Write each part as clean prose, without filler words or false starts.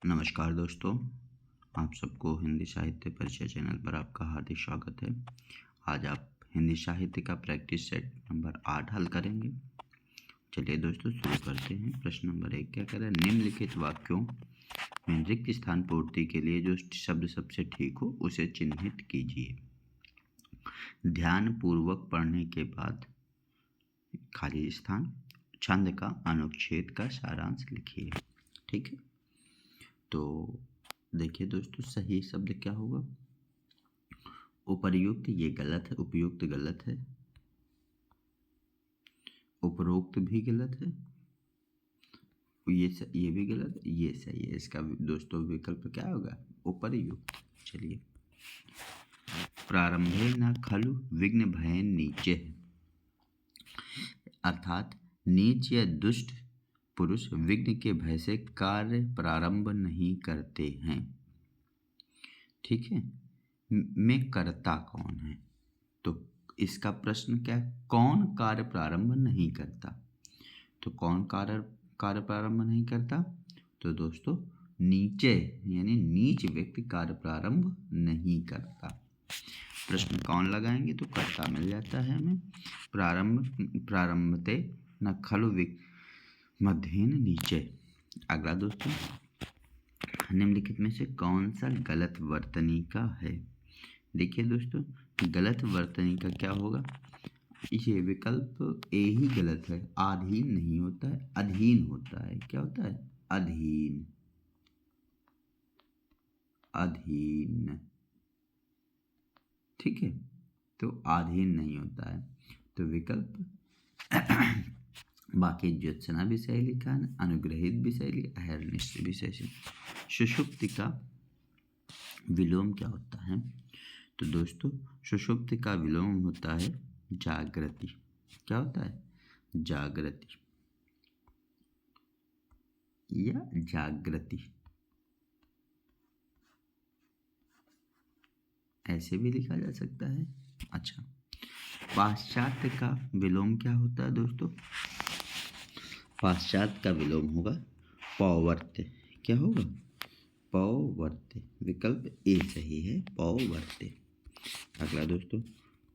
नमस्कार दोस्तों, आप सबको हिंदी साहित्य परिचय चैनल पर आपका हार्दिक स्वागत है। आज आप हिंदी साहित्य का प्रैक्टिस सेट नंबर 8 हल करेंगे। चलिए दोस्तों शुरू करते हैं। प्रश्न नंबर 1 क्या कह रहा है? निम्नलिखित वाक्यों में रिक्त स्थान पूर्ति के लिए जो शब्द सबसे ठीक हो उसे चिन्हित कीजिए। ध्यान पूर्वक पढ़ने के बाद खाली स्थान, छंद का अनुच्छेद का सारांश लिखिए। ठीक है, तो देखिए दोस्तों, सही शब्द क्या होगा? उपर्युक्त ये गलत है, उपयुक्त गलत है, उपरोक्त भी गलत है, ये भी गलत है, ये सही है। इसका दोस्तों विकल्प क्या होगा? उपर्युक्त। चलिए, प्रारंभे न खलु विघ्न भयन नीचे, अर्थात नीच या दुष्ट पुरुष विघ्न के भय से कार्य प्रारंभ नहीं करते हैं। ठीक है, में कर्ता कौन है? तो इसका प्रश्न क्या है? कौन कार्य प्रारंभ नहीं करता? तो कौन कार्य प्रारंभ नहीं करता? तो दोस्तों नीचे यानी नीच व्यक्ति कार्य प्रारंभ नहीं करता। प्रश्न कौन लगाएंगे तो कर्ता मिल जाता है हमें। प्रारंभते न खलु मध्येन नीचे। अगला दोस्तों, निम्नलिखित में से कौन सा गलत वर्तनी का है? देखिए दोस्तों, गलत वर्तनी का क्या होगा? ये विकल्प ए ही गलत है। आधीन नहीं होता है, अधीन होता है। क्या होता है? अधीन। अधीन, ठीक है, तो आधीन नहीं होता है। तो विकल्प बाकी ज्योत्सना भी सही लिखा है, अनुग्रहित भी सही लिखा, अहर्निश भी सही। सुषुप्ति का विलोम क्या होता है? तो दोस्तों सुषुप्ति का विलोम होता है जागृति। क्या होता है? जागृति या जागृति, ऐसे भी लिखा जा सकता है। अच्छा, पाश्चात्य का विलोम क्या होता है दोस्तों? पाश्चात्य का विलोम होगा पौवर्त्य। क्या होगा? पौवर्त्य। विकल्प ए सही है, पौवर्त्य। अगला दोस्तों,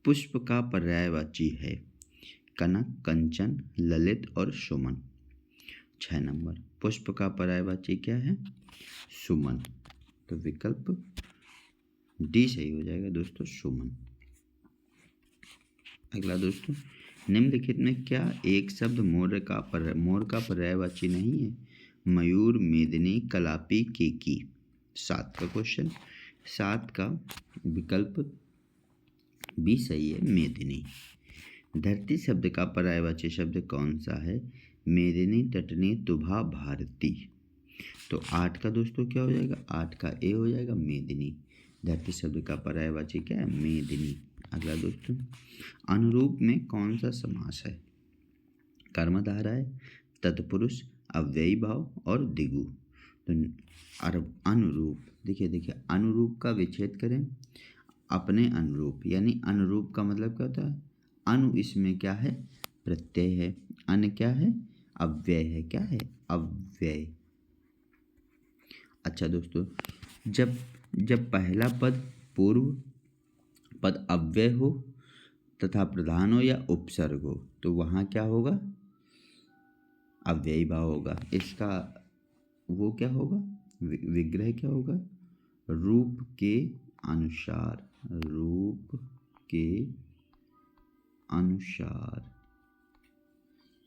पुष्प का पर्यायवाची है कनक, कंचन, ललित और सुमन। 6 नंबर, पुष्प का पर्यायवाची क्या है? सुमन। तो विकल्प डी सही हो जाएगा दोस्तों, सुमन। अगला दोस्तों, निम्नलिखित में क्या एक शब्द मोर का पर्यायवाची नहीं है? मयूर, मेदिनी, कलापी, केकी। 7 का क्वेश्चन। 7 का विकल्प भी सही है, मेदिनी। धरती शब्द का पर्यायवाची शब्द कौन सा है? मेदिनी, तटनी, तुभा, भारती। तो 8 का दोस्तों क्या हो जाएगा? 8 का ए हो जाएगा, मेदिनी। धरती शब्द का पर्यायवाची क्या है? मेदिनी। अगला दोस्तों, अनुरूप में कौन सा समास है? कर्मधारय, तत्पुरुष, अव्ययी भाव और दिगु। तो अनुरूप, देखिए अनुरूप का विच्छेद करें। अपने अनुरूप, यानी अनुरूप का मतलब क्या होता है? अनु इसमें क्या है? प्रत्यय है। अन क्या है? अव्यय है। क्या है? अव्यय। अच्छा दोस्तों, जब पहला पद पूर्व पद अव्यय हो तथा प्रधान हो या उपसर्ग हो तो वहाँ क्या होगा? अव्ययी भाव होगा। इसका वो क्या होगा? विग्रह क्या होगा? रूप के अनुसार। रूप के अनुसार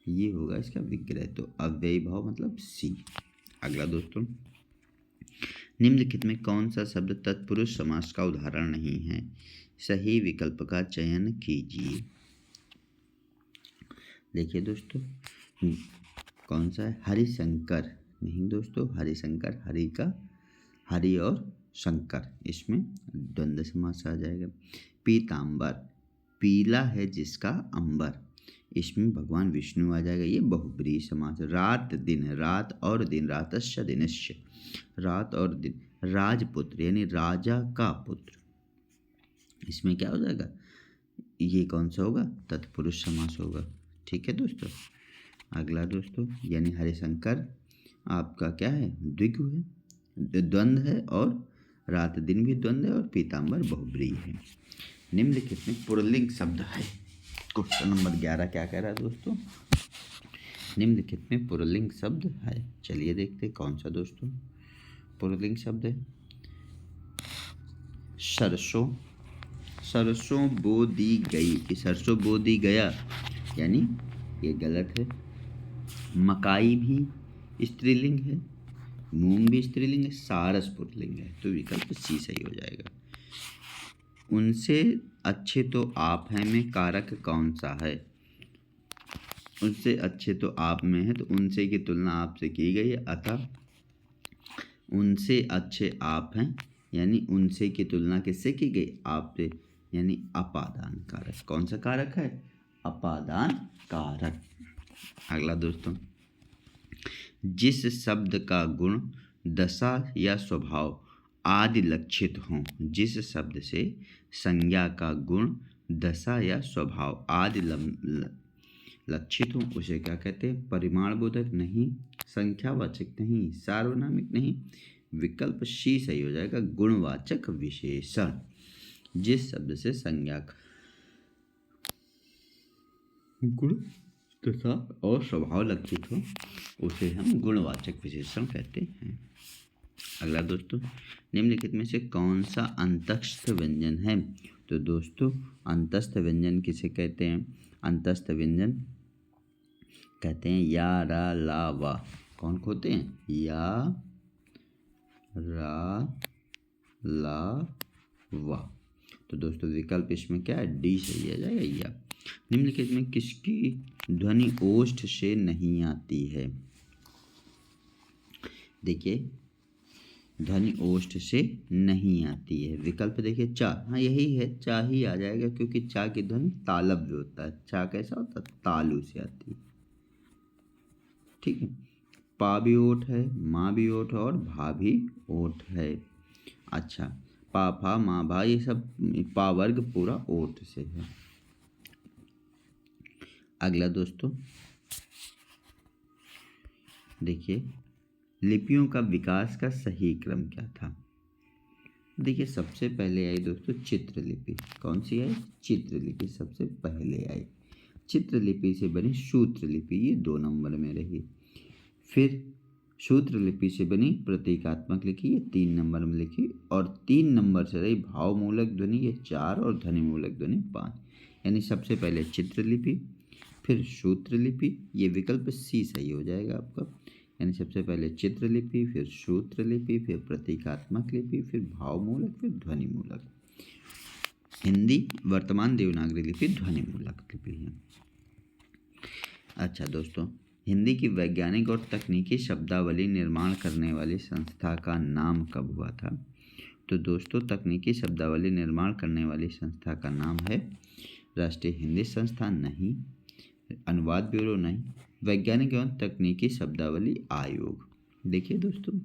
ये होगा इसका विग्रह। तो अव्ययी भाव मतलब सी। अगला दोस्तों, निम्नलिखित में कौन सा शब्द तत्पुरुष समास का उदाहरण नहीं है? सही विकल्प का चयन कीजिए। देखिए दोस्तों, कौन सा है? हरिशंकर नहीं दोस्तों, हरिशंकर हरि का हरि और शंकर, इसमें द्वंद्व समास आ जाएगा। पीतांबर, पीला है जिसका अंबर, इसमें भगवान विष्णु आ जाएगा। ये बहुब्रीहि समास। रात दिन, रात और दिन, रातस्य दिनस्य, रात और दिन। राजपुत्र यानी राजा का पुत्र, इसमें क्या हो जाएगा? ये कौन सा होगा? तत्पुरुष समास होगा। ठीक है दोस्तों। अगला दोस्तों, यानी हरिशंकर आपका क्या है? द्विगु है। द्वंद्व है और रात दिन भी द्वंद्व है और पीताम्बर बहुब्रीहि है। निम्नलिखित में पुल्लिंग शब्द है। क्वेश्चन नंबर 11 क्या कह रहा है दोस्तों? निम्नलिखित में पुल्लिंग शब्द है। चलिए देखते कौन सा दोस्तों पुल्लिंग शब्द है। सरसों, सरसों बो दी गई, सरसों बो दी गया यानी ये गलत है। मकाई भी स्त्रीलिंग है, मूंग भी स्त्रीलिंग है, सारस पुल्लिंग है, तो विकल्प सी सही हो जाएगा। उनसे अच्छे तो आप हैं में कारक कौन सा है? उनसे अच्छे तो आप में है, तो उनसे की तुलना आपसे की गई है, अतः उनसे अच्छे आप हैं यानी उनसे की तुलना किससे की गई? आपसे, यानी अपादान कारक। कौन सा कारक है? अपादान कारक। अगला दोस्तों, जिस शब्द का गुण, दशा या स्वभाव आदि लक्षित हों, जिस शब्द से संज्ञा का गुण, दशा या स्वभाव आदि लक्षित हों उसे क्या कहते हैं? परिमाणबोधक नहीं, संख्यावाचक नहीं, सार्वनामिक नहीं, विकल्प सी सही हो जाएगा, गुणवाचक विशेषण। जिस शब्द से संज्ञा गुण तथा और स्वभाव लक्षित हो उसे हम गुणवाचक विशेषण कहते हैं। अगला दोस्तों, निम्नलिखित में से कौन सा अंतस्थ व्यंजन है? तो दोस्तों अंतस्थ व्यंजन किसे कहते हैं? अंतस्थ व्यंजन कहते हैं या, रा, ला, वा। कौन होते हैं? या, रा, ला, वा। तो दोस्तों विकल्प इसमें क्या है? डी सही आ जाएगा, या। निम्नलिखित में किसकी ध्वनि ओष्ठ से नहीं आती है? देखिए ध्वनि ओष्ठ से नहीं आती है। विकल्प देखिए चा, हाँ यही है, चा ही आ जाएगा क्योंकि चा की ध्वनि तालव्य होता है। चा कैसा होता है? तालु से आती है। ठीक है, पा भी ओठ है, माँ भी ओठ है और भा भी ओठ है। अच्छा, पा, फा, माँ, भा ये सब पा वर्ग पूरा ओठ से है। अगला दोस्तों देखिए, लिपियों का विकास का सही क्रम क्या था? देखिए सबसे पहले आई दोस्तों चित्रलिपि। कौन सी आई? चित्रलिपि सबसे पहले आई। चित्रलिपि से बनी सूत्रलिपि, ये 2 नंबर में रही। फिर सूत्रलिपि से बनी प्रतीकात्मक लिखी, ये 3 नंबर में लिखी। और 3 नंबर से रही भावमूलक ध्वनि, ये 4 और ध्वनिमूलक ध्वनि 5। यानी सबसे पहले चित्रलिपि, फिर सूत्रलिपि, ये विकल्प सी सही हो जाएगा आपका। यानी सबसे पहले चित्रलिपि, फिर सूत्रलिपि, फिर प्रतीकात्मक लिपि, फिर भावमूलक, फिर ध्वनिमूलक। हिंदी वर्तमान देवनागरी लिपि ध्वनिमूलक लिपि है। अच्छा दोस्तों, हिंदी की वैज्ञानिक और तकनीकी शब्दावली निर्माण करने वाली संस्था का नाम कब हुआ था? तो दोस्तों तकनीकी शब्दावली निर्माण करने वाली संस्था का नाम है राष्ट्रीय हिंदी संस्थान नहीं, अनुवाद ब्यूरो नहीं, वैज्ञानिक एवं तकनीकी शब्दावली आयोग। देखिए दोस्तों,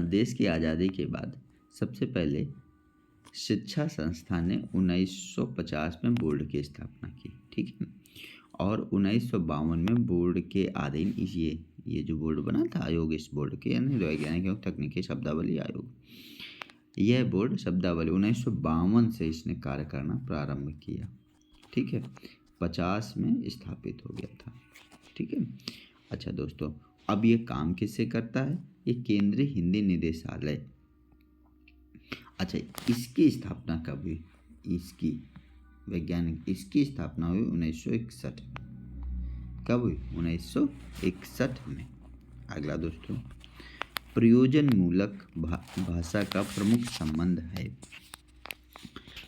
देश की आज़ादी के बाद सबसे पहले शिक्षा संस्थान ने 1950 में बोर्ड की स्थापना की। ठीक है, और 1952 में बोर्ड के अधीन ये जो बोर्ड बना था आयोग, इस बोर्ड के यानी वैज्ञानिक एवं तकनीकी शब्दावली आयोग, यह बोर्ड शब्दावली 1952 से इसने कार्य करना प्रारंभ किया। ठीक है, 50 में स्थापित हो गया था। ठीक है, अच्छा दोस्तों, अब ये काम किससे करता है? ये केंद्रीय हिंदी निदेशालय। अच्छा, इसकी स्थापना कब हुई? इसकी स्थापना हुई 1961। कब हुई? 1961 में। अगला दोस्तों, प्रयोजन मूलक भाषा का प्रमुख संबंध है।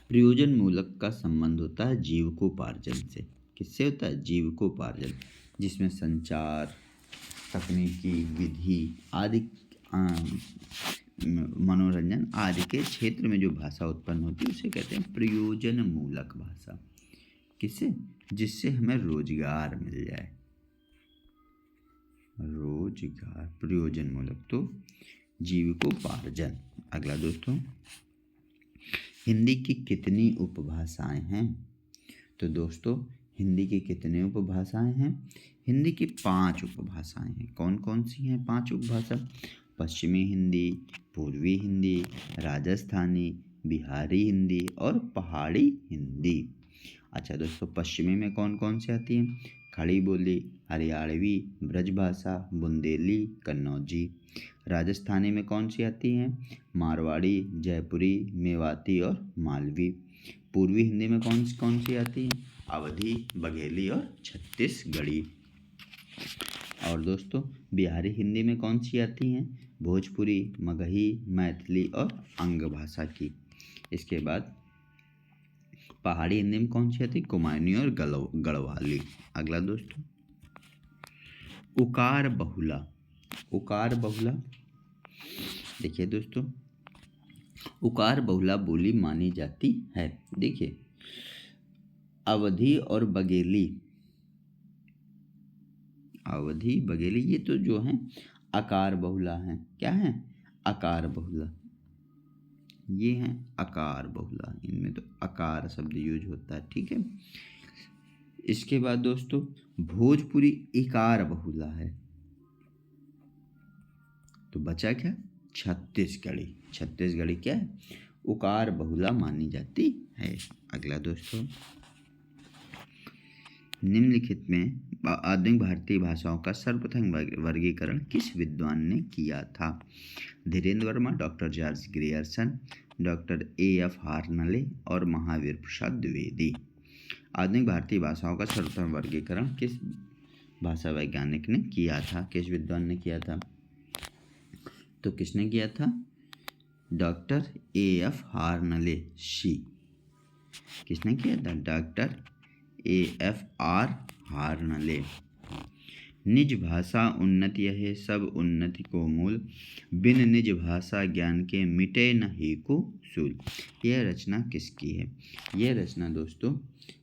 प्रयोजन मूलक का संबंध होता है जीविकोपार्जन से। किससे होता है? जीविकोपार्जन, जिसमें संचार, तकनीकी, विधि आदि, मनोरंजन आदि के क्षेत्र में जो भाषा उत्पन्न होती है उसे कहते हैं प्रयोजन मूलक भाषा। किससे? जिससे हमें रोजगार मिल जाए, रोजगार, प्रयोजन मूलक, तो जीविकोपार्जन। अगला दोस्तों, हिंदी की कितनी उपभाषाएं हैं? तो दोस्तों हिंदी की कितनी उपभाषाएं हैं? हिंदी की 5 उपभाषाएं हैं। कौन कौन सी हैं 5 उपभाषा? पश्चिमी हिंदी, पूर्वी हिंदी, राजस्थानी, बिहारी हिंदी और पहाड़ी हिंदी। अच्छा दोस्तों, पश्चिमी में कौन कौन सी आती हैं? खड़ी बोली, हरियाणवी, ब्रजभाषा, बुंदेली, कन्नौजी। राजस्थानी में कौन सी आती हैं? मारवाड़ी, जयपुरी, मेवाती और मालवी। पूर्वी हिंदी में कौन सी आती हैं? अवधी, बघेली और छत्तीसगढ़ी। और दोस्तों, बिहारी हिंदी में कौन सी आती हैं? भोजपुरी, मगही, मैथिली और अंग भाषा की। इसके बाद पहाड़ी हिंदी में कौन सी आती है? कुमायूनी और गढ़वाली। अगला दोस्तों, उकार बहुला। उकार बहुला, देखिए दोस्तों, उकार बहुला बोली मानी जाती है। देखिए, अवधी और बघेली, अवधी बघेली ये तो जो है आकार बहुला है। क्या है? आकार बहुला। ये है आकार बहुला, इनमें तो आकार शब्द यूज होता है। ठीक है। इसके बाद दोस्तों, भोजपुरी इकार बहुला है। तो बचा क्या? छत्तीसगढ़ी। छत्तीसगढ़ी क्या है? उकार बहुला मानी जाती है। अगला दोस्तों, निम्नलिखित में आधुनिक भारतीय भाषाओं का सर्वप्रथम वर्गीकरण किस विद्वान ने किया था? Dhirendra Verma, doctor George Grierson, doctor A.F. Hoernle और महावीर प्रसाद द्विवेदी। आधुनिक भारतीय भाषाओं का सर्वप्रथम वर्गीकरण किस भाषा वैज्ञानिक ने किया था? किस विद्वान ने किया था? तो किसने किया था? Doctor A.F. हार्नले सी। किसने किया था? Doctor A.F. हार्नले। निज भाषा उन्नति है सब उन्नति को मूल, बिन निज भाषा ज्ञान के मिटे नहीं को सूल। यह रचना किसकी है? यह रचना दोस्तों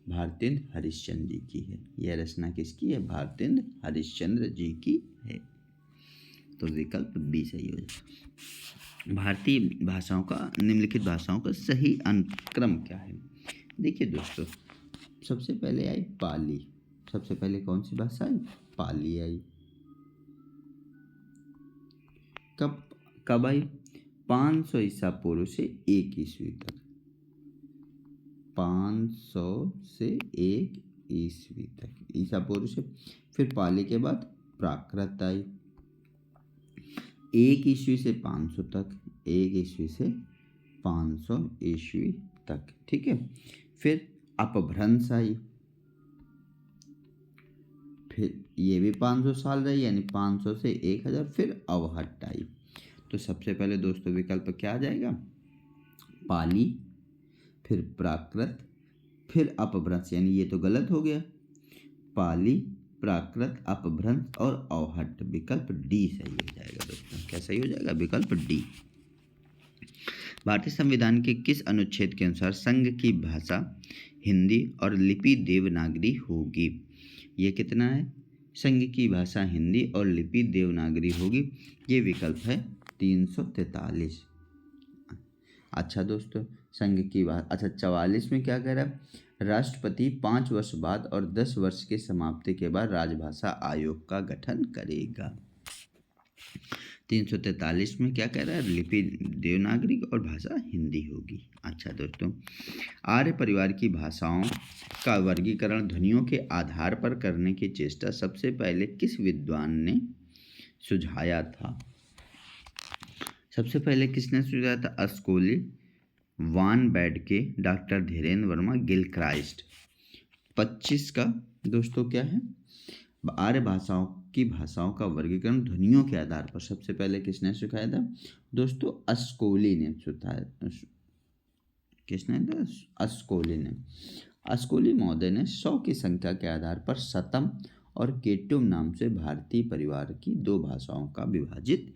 भारतेंद्र हरिश्चंद्र जी की है। यह रचना किसकी है? भारतेंद्र हरिश्चंद्र जी की है। तो विकल्प बी सही हो जाएगा। भारतीय भाषाओं का, निम्नलिखित भाषाओं का सही अनुक्रम क्या है? देखिए दोस्तों, सबसे पहले आई पाली। सबसे पहले कौन सी भाषा आई? पाली आई। कब आई? 500 ईसा पूर्व से 1 ईस्वी तक। 500 से 1 ईस्वी तक, ईसा पूर्व से। फिर पाली के बाद प्राकृत आई, 1 ईस्वी से 500 तक, 1 ईस्वी से 500 ईस्वी तक। ठीक है। फिर अपभ्रंश आई, फिर ये भी 500 साल रही, यानी 500 से 1000। फिर अवहट्ट आई। तो सबसे पहले दोस्तों विकल्प क्या आ जाएगा? पाली, फिर प्राकृत, फिर अपभ्रंश, यानी ये तो गलत हो गया। पाली, प्राकृत, अपभ्रंश और अवहट्ट। विकल्प डी सही हो जाएगा दोस्तों। क्या सही हो जाएगा? विकल्प डी। भारतीय संविधान के किस अनुच्छेद के अनुसार संघ की भाषा हिंदी और लिपि देवनागरी होगी? ये कितना है? संघ की भाषा हिंदी और लिपि देवनागरी होगी। ये विकल्प है 343। अच्छा दोस्तों, संघ की बात, अच्छा 44 में क्या कह रहा है? राष्ट्रपति 5 वर्ष बाद और 10 वर्ष के समाप्ति के बाद राजभाषा आयोग का गठन करेगा। 343 में क्या कह रहा है? लिपि देवनागरी और भाषा हिंदी होगी। अच्छा दोस्तों, आर्य परिवार की भाषाओं का वर्गीकरण ध्वनियों के आधार पर करने की चेष्टा सबसे पहले किस विद्वान ने सुझाया था? सबसे पहले किसने सुझाया था? अस्कोली, वान बैडके, डॉक्टर धीरेन्द्र वर्मा, गिलक्राइस्ट। 25 का दोस्तों क्या है? आर्य भाषाओं का वर्गीकरण ध्वनियों के आधार पर सबसे पहले किसने सुझाया था? दोस्तों अस्कोली ने सुझाया। किसने था? अस्कोली ने। अस्कोली महोदय ने 100 की संख्या के आधार पर सतम और केटुम नाम से भारतीय परिवार की 2 भाषाओं का विभाजित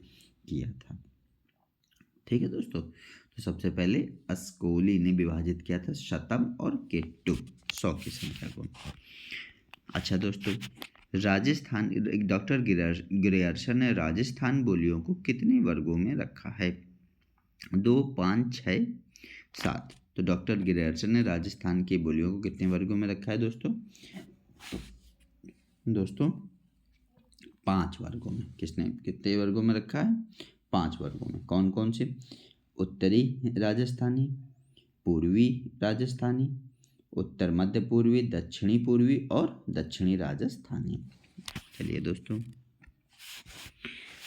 किया था। ठीक है दोस्तों, तो सबसे पहले अस्कोली ने विभाजित किया था शतम और केटुम, 100 की संख्या को। अच्छा दोस्तों, राजस्थान, डॉक्टर ग्रियर्सन ने राजस्थान बोलियों को कितने वर्गों में रखा है? 2, 5, 6, 7। तो डॉक्टर ग्रियर्सन ने राजस्थान की बोलियों को कितने वर्गों में रखा है दोस्तों? 5 वर्गों में। किसने कितने वर्गों में रखा है? 5 वर्गों में। कौन कौन से? उत्तरी राजस्थानी, पूर्वी राजस्थानी, उत्तर मध्य पूर्वी, दक्षिणी पूर्वी और दक्षिणी राजस्थानी। चलिए दोस्तों,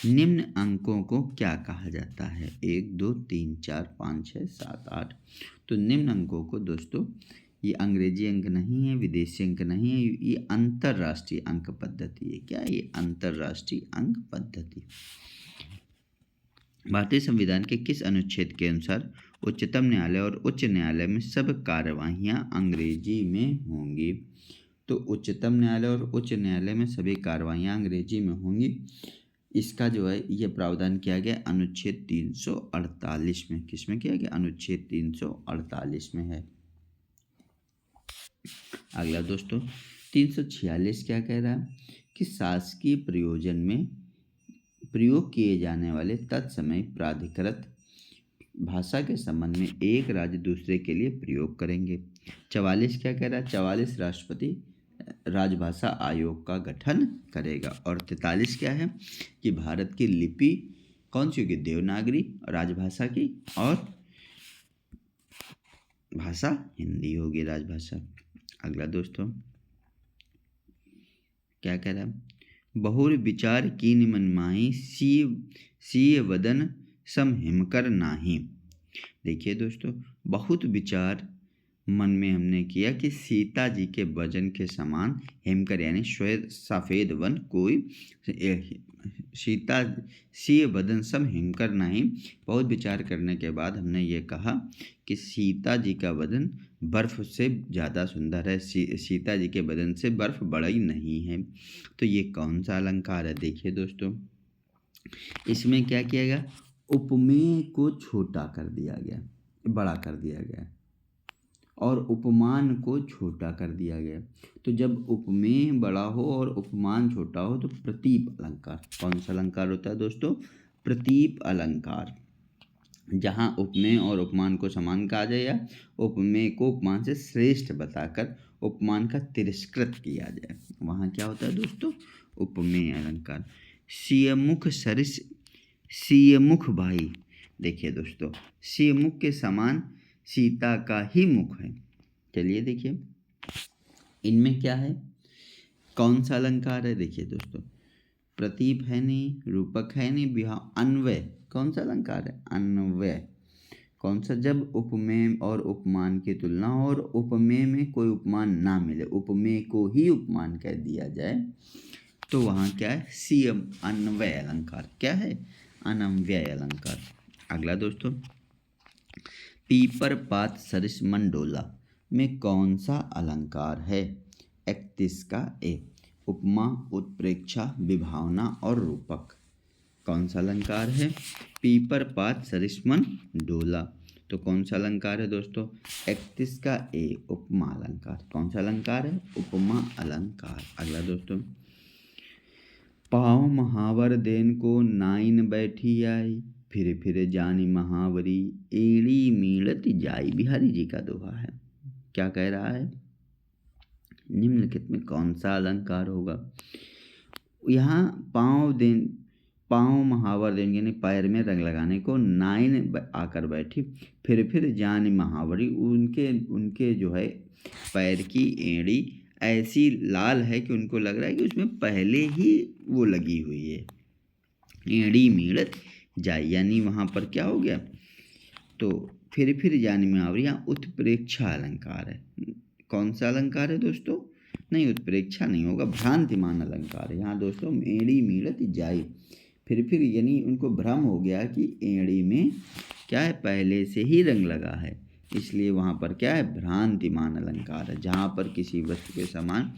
निम्न अंकों को क्या कहा जाता है? 1 2 3 4 5 6 7 8। तो निम्न अंकों को दोस्तों, ये अंग्रेजी अंक नहीं है, विदेशी अंक नहीं है, ये अंतरराष्ट्रीय अंक पद्धति है। क्या है ये? अंतरराष्ट्रीय अंक पद्धति। भारतीय संविधान के किस अनुच्छेद के अनुसार उच्चतम न्यायालय और उच्च न्यायालय में सब कार्यवाहियां अंग्रेजी में होंगी? तो उच्चतम न्यायालय और उच्च न्यायालय में सभी कार्यवाहियां अंग्रेजी में होंगी। इसका जो है ये प्रावधान किया गया अनुच्छेद 348 में। किसमें किया गया? अनुच्छेद 348 में है। अगला दोस्तों, 346 क्या कह रहा है कि शासकीय प्रयोजन में प्रयोग किए जाने वाले तत्समय प्राधिकृत भाषा के संबंध में एक राज्य दूसरे के लिए प्रयोग करेंगे। 44 क्या कह रहा है? 44 राष्ट्रपति राजभाषा आयोग का गठन करेगा। और 43 क्या है कि भारत की लिपि कौन सी होगी? देवनागरी राजभाषा की, और भाषा हिंदी होगी राजभाषा। अगला दोस्तों क्या कह रहा है? बहुर विचार कीन मन माही, सीय वदन सम हिमकर नाही। देखिए दोस्तों, बहुत विचार मन में हमने किया कि सीता जी के वजन के समान हिमकर यानी श्वेत सफ़ेद वन कोई सीता सीय वदन सम हिमकर नहीं। बहुत विचार करने के बाद हमने ये कहा कि सीता जी का वदन बर्फ़ से ज़्यादा सुंदर है, सीता जी के वदन से बर्फ़ बड़ी नहीं है। तो ये कौन सा अलंकार है? देखिए दोस्तों, इसमें क्या किया गया? उपमेय को छोटा कर दिया गया, बड़ा कर दिया गया, और उपमान को छोटा कर दिया गया। तो जब उपमेय बड़ा हो और उपमान छोटा हो तो प्रतीप अलंकार। कौन सा अलंकार होता है दोस्तों? प्रतीप अलंकार। जहाँ उपमेय और उपमान को समान कहा जाए या उपमेय को उपमान से श्रेष्ठ बताकर उपमान का तिरस्कृत किया जाए, वहाँ क्या होता है दोस्तों? उपमेय अलंकार। सियमुख सरिस सियमुख भाई। देखिए दोस्तों, सियमुख के समान सीता का ही मुख है। चलिए देखिए, इनमें क्या है? कौन सा अलंकार है? देखिए दोस्तों, प्रतीप है नहीं, रूपक है नहीं, विवाह अन्वय। कौन सा अलंकार है? अन्वय। कौन सा? जब उपमेय और उपमान की तुलना हो और उपमेय में कोई उपमान ना मिले, उपमेय को ही उपमान कह दिया जाए, तो वहाँ क्या है? सीएम अन्वय अलंकार। क्या है? अनव्यय अलंकार। अगला दोस्तों, पीपर पात सरिस मंडोला में कौन सा अलंकार है? 31 का ए। उपमा, उत्प्रेक्षा, विभावना और रूपक। कौन सा अलंकार है? पीपर पात सरिस मंडोला। तो कौन सा अलंकार है दोस्तों? 31 का ए, उपमा अलंकार। कौन सा अलंकार है? उपमा अलंकार। अगला दोस्तों, पाँव महावर देन को नाइन बैठी आई, फिर फिर जानी महावरी, एड़ी मीड़त जाई। बिहारी जी का दोहा है। क्या कह रहा है? निम्नलिखित में कौन सा अलंकार होगा? यहाँ पाँव महावर देन यानी पैर में रंग लगाने को नाइन आकर बैठी, फिर जानी महावरी। उनके जो है पैर की एड़ी ऐसी लाल है कि उनको लग रहा है कि उसमें पहले ही वो लगी हुई है। एड़ी मीड़त जाई, यानी वहाँ पर क्या हो गया? तो फिर जानी महावरी, यहाँ उत्प्रेक्षा अलंकार है। कौन सा अलंकार है दोस्तों? नहीं, उत्प्रेक्षा नहीं होगा, भ्रांतिमान अलंकार है। यहाँ दोस्तों एड़ी मीड़त जाई, फिर यानी उनको भ्रम हो गया कि एड़ी में क्या है? पहले से ही रंग लगा है, इसलिए वहाँ पर क्या है? भ्रांतिमान अलंकार है। जहाँ पर किसी वस्तु के समान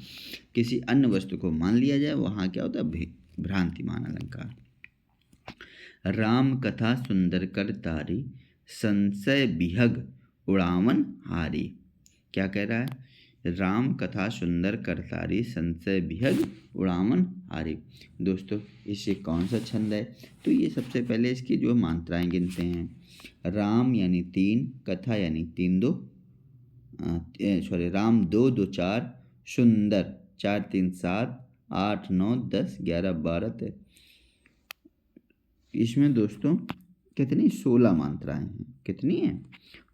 किसी अन्य वस्तु को मान लिया जाए, वहाँ क्या होता है? भ्रांतिमान अलंकार। राम कथा सुंदर कर तारी, संशय बिहग उड़ावन हारी। क्या कह रहा है? राम कथा सुंदर करतारी, संशय बिहग उड़ावन हारी। दोस्तों, इससे कौन सा छंद है? तो ये सबसे पहले इसकी जो मात्राएं गिनते हैं। राम यानी 3, कथा यानी 3 2 राम 2 2 4, सुंदर 4 3 7, 8 9 10 11 12 इसमें दोस्तों कितनी 16 मात्राएं हैं। कितनी है?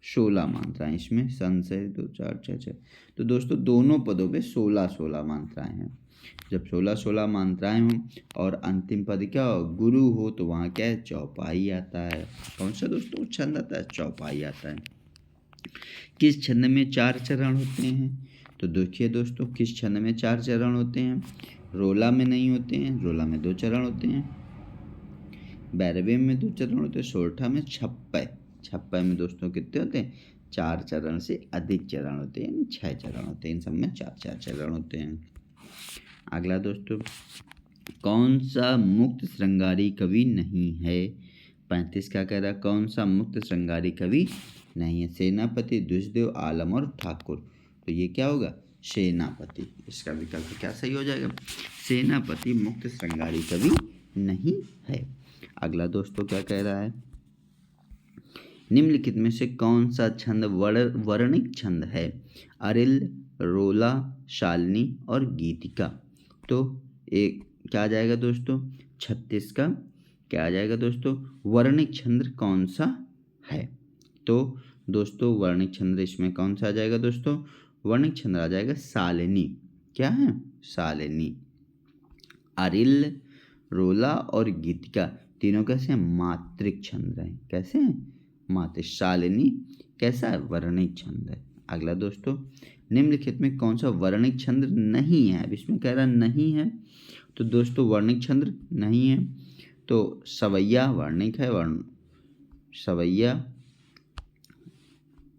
16 मात्राएं इसमें। संशय 2 4 6 6। तो दोस्तों दोनों पदों पे 16 मात्राएं हैं। जब 16 मात्राएं हों और अंतिम पद क्या हो? गुरु हो, तो वहाँ क्या है? चौपाई आता है। कौन सा दोस्तों छंद आता है? चौपाई आता है। किस छंद में 4 चरण होते हैं? तो देखिए दोस्तों, किस छंद में 4 चरण होते हैं? रोला में नहीं होते हैं। रोला में 2 चरण होते हैं। भैरवी में 2 चरण होते हैं। सोरठा में, छप्पय में दोस्तों कितने होते हैं? 4 चरण से अधिक चरण होते हैं, यानी 6 चरण होते हैं। इन सब में 4 चरण होते हैं। अगला दोस्तों, कौन सा मुक्त श्रृंगारी कवि नहीं है? 35 क्या कह रहा है? कौन सा मुक्त श्रृंगारी कवि नहीं है? सेनापति, द्विजदेव, आलम और ठाकुर। तो ये क्या होगा? सेनापति। इसका विकल्प क्या सही हो जाएगा? सेनापति मुक्त श्रृंगारी कवि नहीं है। अगला दोस्तों क्या कह रहा है? निम्नलिखित में से कौन सा छंद वर्णिक छंद है? अरिल, रोला, शालिनी और गीतिका। तो एक क्या आ जाएगा दोस्तों? 36 का क्या आ जाएगा दोस्तों? वर्णिक छंद कौन सा है? तो दोस्तों वर्णिक छंद इसमें कौन सा आ जाएगा दोस्तों? वर्णिक छंद आ जाएगा शालिनी। क्या है? शालिनी। अरिल, रोला और गीतिका तीनों कैसे हैं? मात्रिक छंद हैं। कैसे हैं? मात्रिक। शालिनी कैसा है? वर्णिक छंद है। अगला दोस्तों, निम्नलिखित में कौन सा वर्णिक छंद नहीं है? अब इसमें कह रहा नहीं है, तो दोस्तों वर्णिक छंद नहीं है तो सवैया वर्णिक है। सवैया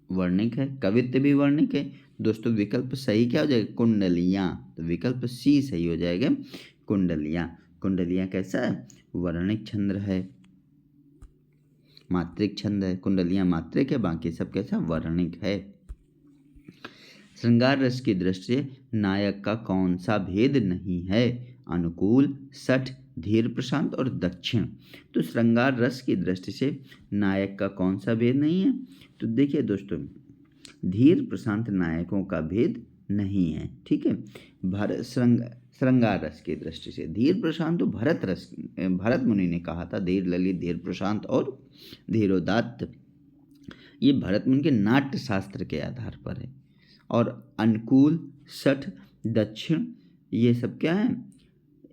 वर्णिक है। कवित्व भी वर्णिक है। दोस्तों विकल्प सही क्या हो जाएगा? कुंडलियाँ। तो विकल्प सी सही हो जाएगा, कुंडलियाँ। कुंडलियाँ कैसा है? वर्णिक छंद है, मात्रिक छंद है। कुंडलियाँ मात्रिक है, बाकी सब कैसा? वर्णिक है। श्रृंगार रस की दृष्टि से नायक का कौन सा भेद नहीं है? अनुकूल, सठ, धीर प्रशांत और दक्षिण। तो श्रृंगार रस की दृष्टि से नायक का कौन सा भेद नहीं है? तो देखिए दोस्तों, धीर प्रशांत नायकों का भेद नहीं है। ठीक है। श्रृंगार रस की दृष्टि से धीर प्रशांत तो भरत मुनि ने कहा था। धीर ललित, धीर प्रशांत और धीरोदात्त, ये भरत मुनि के नाट्य शास्त्र के आधार पर है। और अनुकूल, सठ, दक्षिण, ये सब क्या है?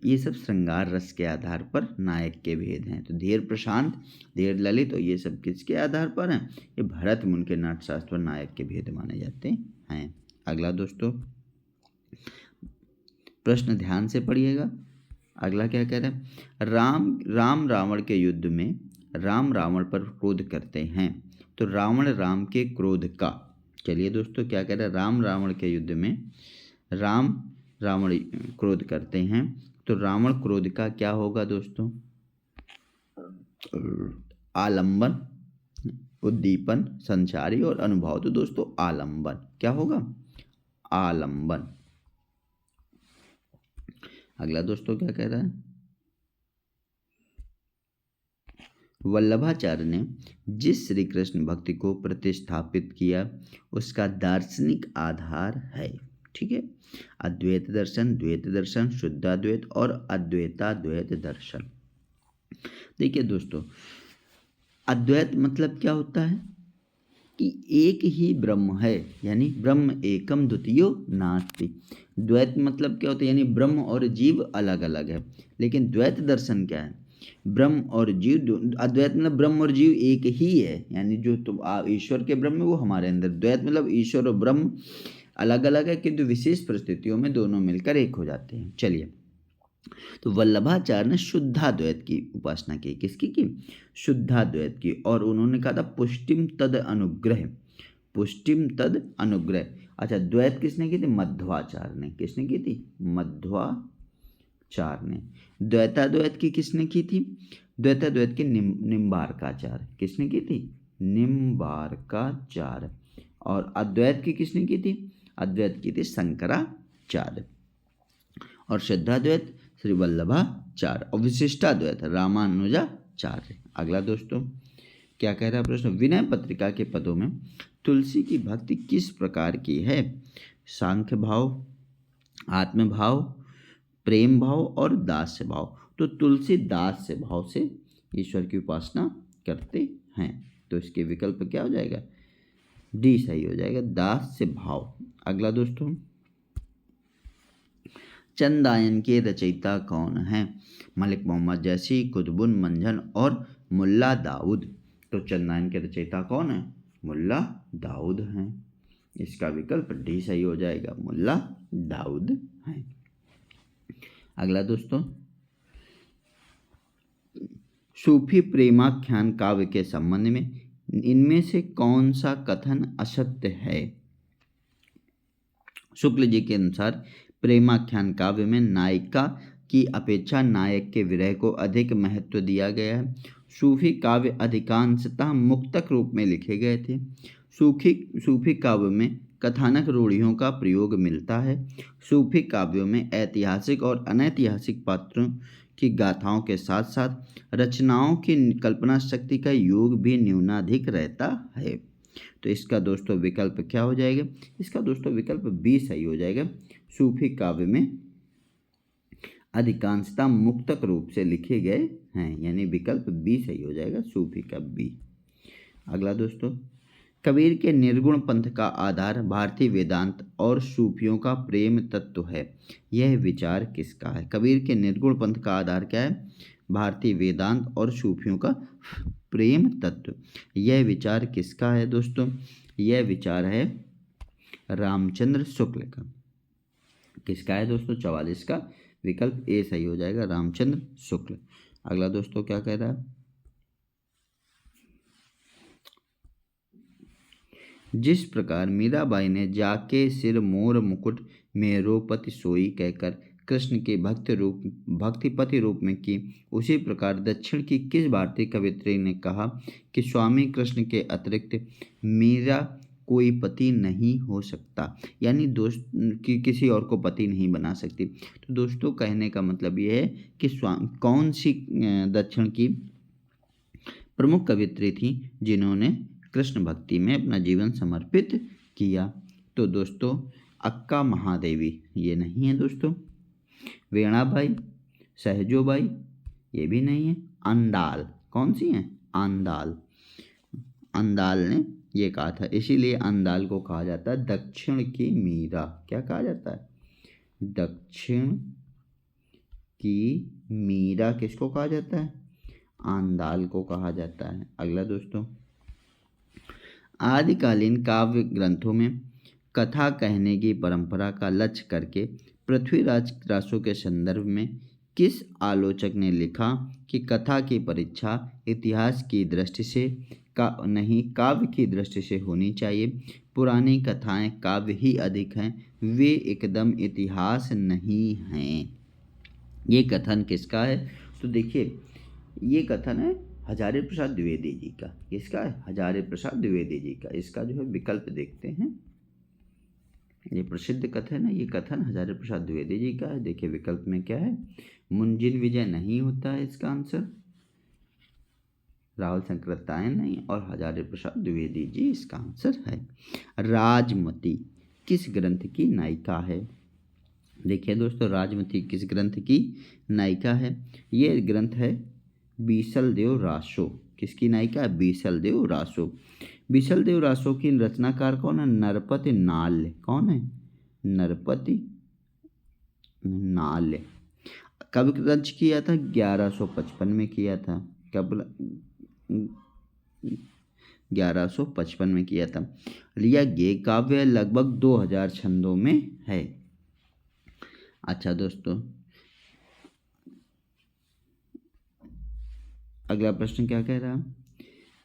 ये सब श्रृंगार रस के आधार पर नायक के भेद हैं। तो धीर प्रशांत, धीर ललित, तो ये सब किसके आधार पर हैं? ये भरत मुनि के नाट्य शास्त्र पर नायक के भेद माने जाते हैं। अगला दोस्तों प्रश्न ध्यान से पढ़िएगा। अगला क्या कह रहे हैं? राम रावण के युद्ध में राम रावण पर क्रोध करते हैं, तो रावण राम के क्रोध का। चलिए दोस्तों क्या कह रहे हैं? राम रावण के युद्ध में राम रावण क्रोध करते हैं, तो रावण क्रोध का क्या होगा दोस्तों? आलंबन, उद्दीपन, संचारी और अनुभव। तो दोस्तों आलंबन क्या होगा? आलंबन। अगला दोस्तों क्या कह रहा है? वल्लभाचार्य ने जिस श्री कृष्ण भक्ति को प्रतिस्थापित किया उसका दार्शनिक आधार है। ठीक है। अद्वैत दर्शन, द्वैत दर्शन, शुद्धाद्वैत और अद्वैताद्वैत दर्शन। देखिए दोस्तों, अद्वैत मतलब क्या होता है? कि एक ही ब्रह्म है, यानी ब्रह्म एकम द्वितीयो नास्ति। द्वैत मतलब क्या होता है? यानी ब्रह्म और जीव अलग अलग है। लेकिन द्वैत दर्शन क्या है? ब्रह्म और जीव, अद्वैत मतलब ब्रह्म और जीव एक ही है, यानी जो ईश्वर के ब्रह्म है वो हमारे अंदर। द्वैत मतलब ईश्वर और ब्रह्म अलग अलग है, किंतु विशेष परिस्थितियों में दोनों मिलकर एक हो जाते हैं। चलिए, तो वल्लभाचार्य ने शुद्धाद्वैत की उपासना की। किसकी की? शुद्धाद्वैत की। और उन्होंने कहा था पुष्टिम तद अनुग्रह, पुष्टिम तद अनुग्रह। अच्छा, द्वैत किसने की थी? मध्वाचार्य ने। किसने की थी? मध्वाचार्य ने। द्वैताद्वैत की किसने की थी? द्वैताद्वैत की निम्बार्काचार्य। किसने की थी? निम्बार्काचार्य। और अद्वैत की किसने की थी? अद्वैत की थी शंकराचार्य। और शुद्धाद्वैत श्री वल्लभाचार्य। और विशिष्टाद्वैत रामानुजाचार्य। अगला दोस्तों क्या कह रहा है प्रश्न? विनय पत्रिका के पदों में तुलसी की भक्ति किस प्रकार की है? सांख्य भाव, आत्म भाव, प्रेम भाव और दास्य भाव। तो तुलसी दास्य भाव से ईश्वर की उपासना करते हैं। तो इसके विकल्प क्या हो जाएगा, डी सही हो जाएगा, दास से भाव। अगला दोस्तों, चंदायन के रचयिता कौन है? मलिक मोहम्मद जैसी, कुतुबुन मंझन और मुल्ला दाऊद। तो चंदायन के रचयिता कौन है? मुल्ला दाऊद हैं। इसका विकल्प डी सही हो जाएगा, मुल्ला दाऊद हैं। अगला दोस्तों, सूफी प्रेमाख्यान काव्य के संबंध में इनमें से कौन सा कथन असत्य है? शुक्ल जी के अनुसार प्रेमाख्यान काव्य में नायिका की अपेक्षा नायक के विरह को अधिक महत्व दिया गया है। सूफी काव्य अधिकांशतः मुक्तक रूप में लिखे गए थे। सूफी काव्य में कथानक रूढ़ियों का प्रयोग मिलता है। सूफी काव्यों में ऐतिहासिक और अनैतिहासिक पात्रों की गाथाओं के साथ साथ रचनाओं की कल्पना शक्ति का योग भी न्यूनाधिक रहता है। तो इसका दोस्तों विकल्प क्या हो जाएगा? इसका दोस्तों विकल्प बी सही हो जाएगा। सूफी काव्य में अधिकांशतः मुक्तक रूप से लिखे गए हैं, यानी विकल्प बी सही हो जाएगा, सूफी का बी। अगला दोस्तों, कबीर के निर्गुण पंथ का आधार भारतीय वेदांत और सूफियों का प्रेम तत्व है। यह विचार किसका है? कबीर के निर्गुण पंथ का आधार क्या है? भारतीय वेदांत और सूफियों का प्रेम तत्व। यह विचार किसका है दोस्तों? यह विचार है रामचंद्र शुक्ल का। किसका है दोस्तों? 44 का विकल्प ए सही हो जाएगा, रामचंद्र शुक्ल। अगला दोस्तों क्या कह रहा है? जिस प्रकार मीराबाई ने जाके सिर मोर मुकुट मेरोपति सोई कहकर कृष्ण के भक्तिपति रूप में की, उसी प्रकार दक्षिण की किस भारतीय कवियत्री ने कहा कि स्वामी कृष्ण के अतिरिक्त मेरा कोई पति नहीं हो सकता, यानी दोस्त कि किसी और को पति नहीं बना सकती। तो दोस्तों कहने का मतलब ये है कि कौन सी दक्षिण की प्रमुख कवियत्री थी जिन्होंने कृष्ण भक्ति में अपना जीवन समर्पित किया? तो दोस्तों अक्का महादेवी ये नहीं है दोस्तों, वीणाबाई, सहजोबाई ये भी नहीं है, अंदाल कौन सी है? अंदाल। अंदाल ने ये कहा था, इसीलिए अंदाल को कहा जाता है दक्षिण की मीरा। क्या कहा जाता है? दक्षिण की मीरा किसको कहा जाता है? अंदाल को कहा जाता है। अगला दोस्तों, आदिकालीन काव्य ग्रंथों में कथा कहने की परंपरा का लक्ष्य करके पृथ्वीराज रासो के संदर्भ में किस आलोचक ने लिखा कि कथा की परीक्षा इतिहास की दृष्टि से नहीं काव्य की दृष्टि से होनी चाहिए। पुरानी कथाएं काव्य ही अधिक हैं, वे एकदम इतिहास नहीं हैं। ये कथन किसका है? तो देखिए ये कथन है हजारी प्रसाद द्विवेदी जी का। किसका है? हजारी प्रसाद द्विवेदी जी का। इसका जो है विकल्प देखते हैं। ये प्रसिद्ध कथन है, ये कथन हजारी प्रसाद द्विवेदी जी का है। देखिए विकल्प में क्या है? मुंजिल विजय नहीं होता है इसका आंसर, राहुल शंकरतायन नहीं, और हजारी प्रसाद द्विवेदी जी इसका आंसर है। राजमती किस ग्रंथ की नायिका है? देखिए दोस्तों राजमती किस ग्रंथ की नायिका है? ये ग्रंथ है बीसल देव रासो। किसकी नायिका है? बीसल देव रासो। बीसल देव रासो की रचनाकार कौन है? नरपति नाल्य। कौन है? नरपति नाल्य। कब रच किया था? 1155 में किया था। कब? 1155 में किया था। ये काव्य लगभग 2000 छंदों में है। अच्छा दोस्तों अगला प्रश्न क्या कह रहा है?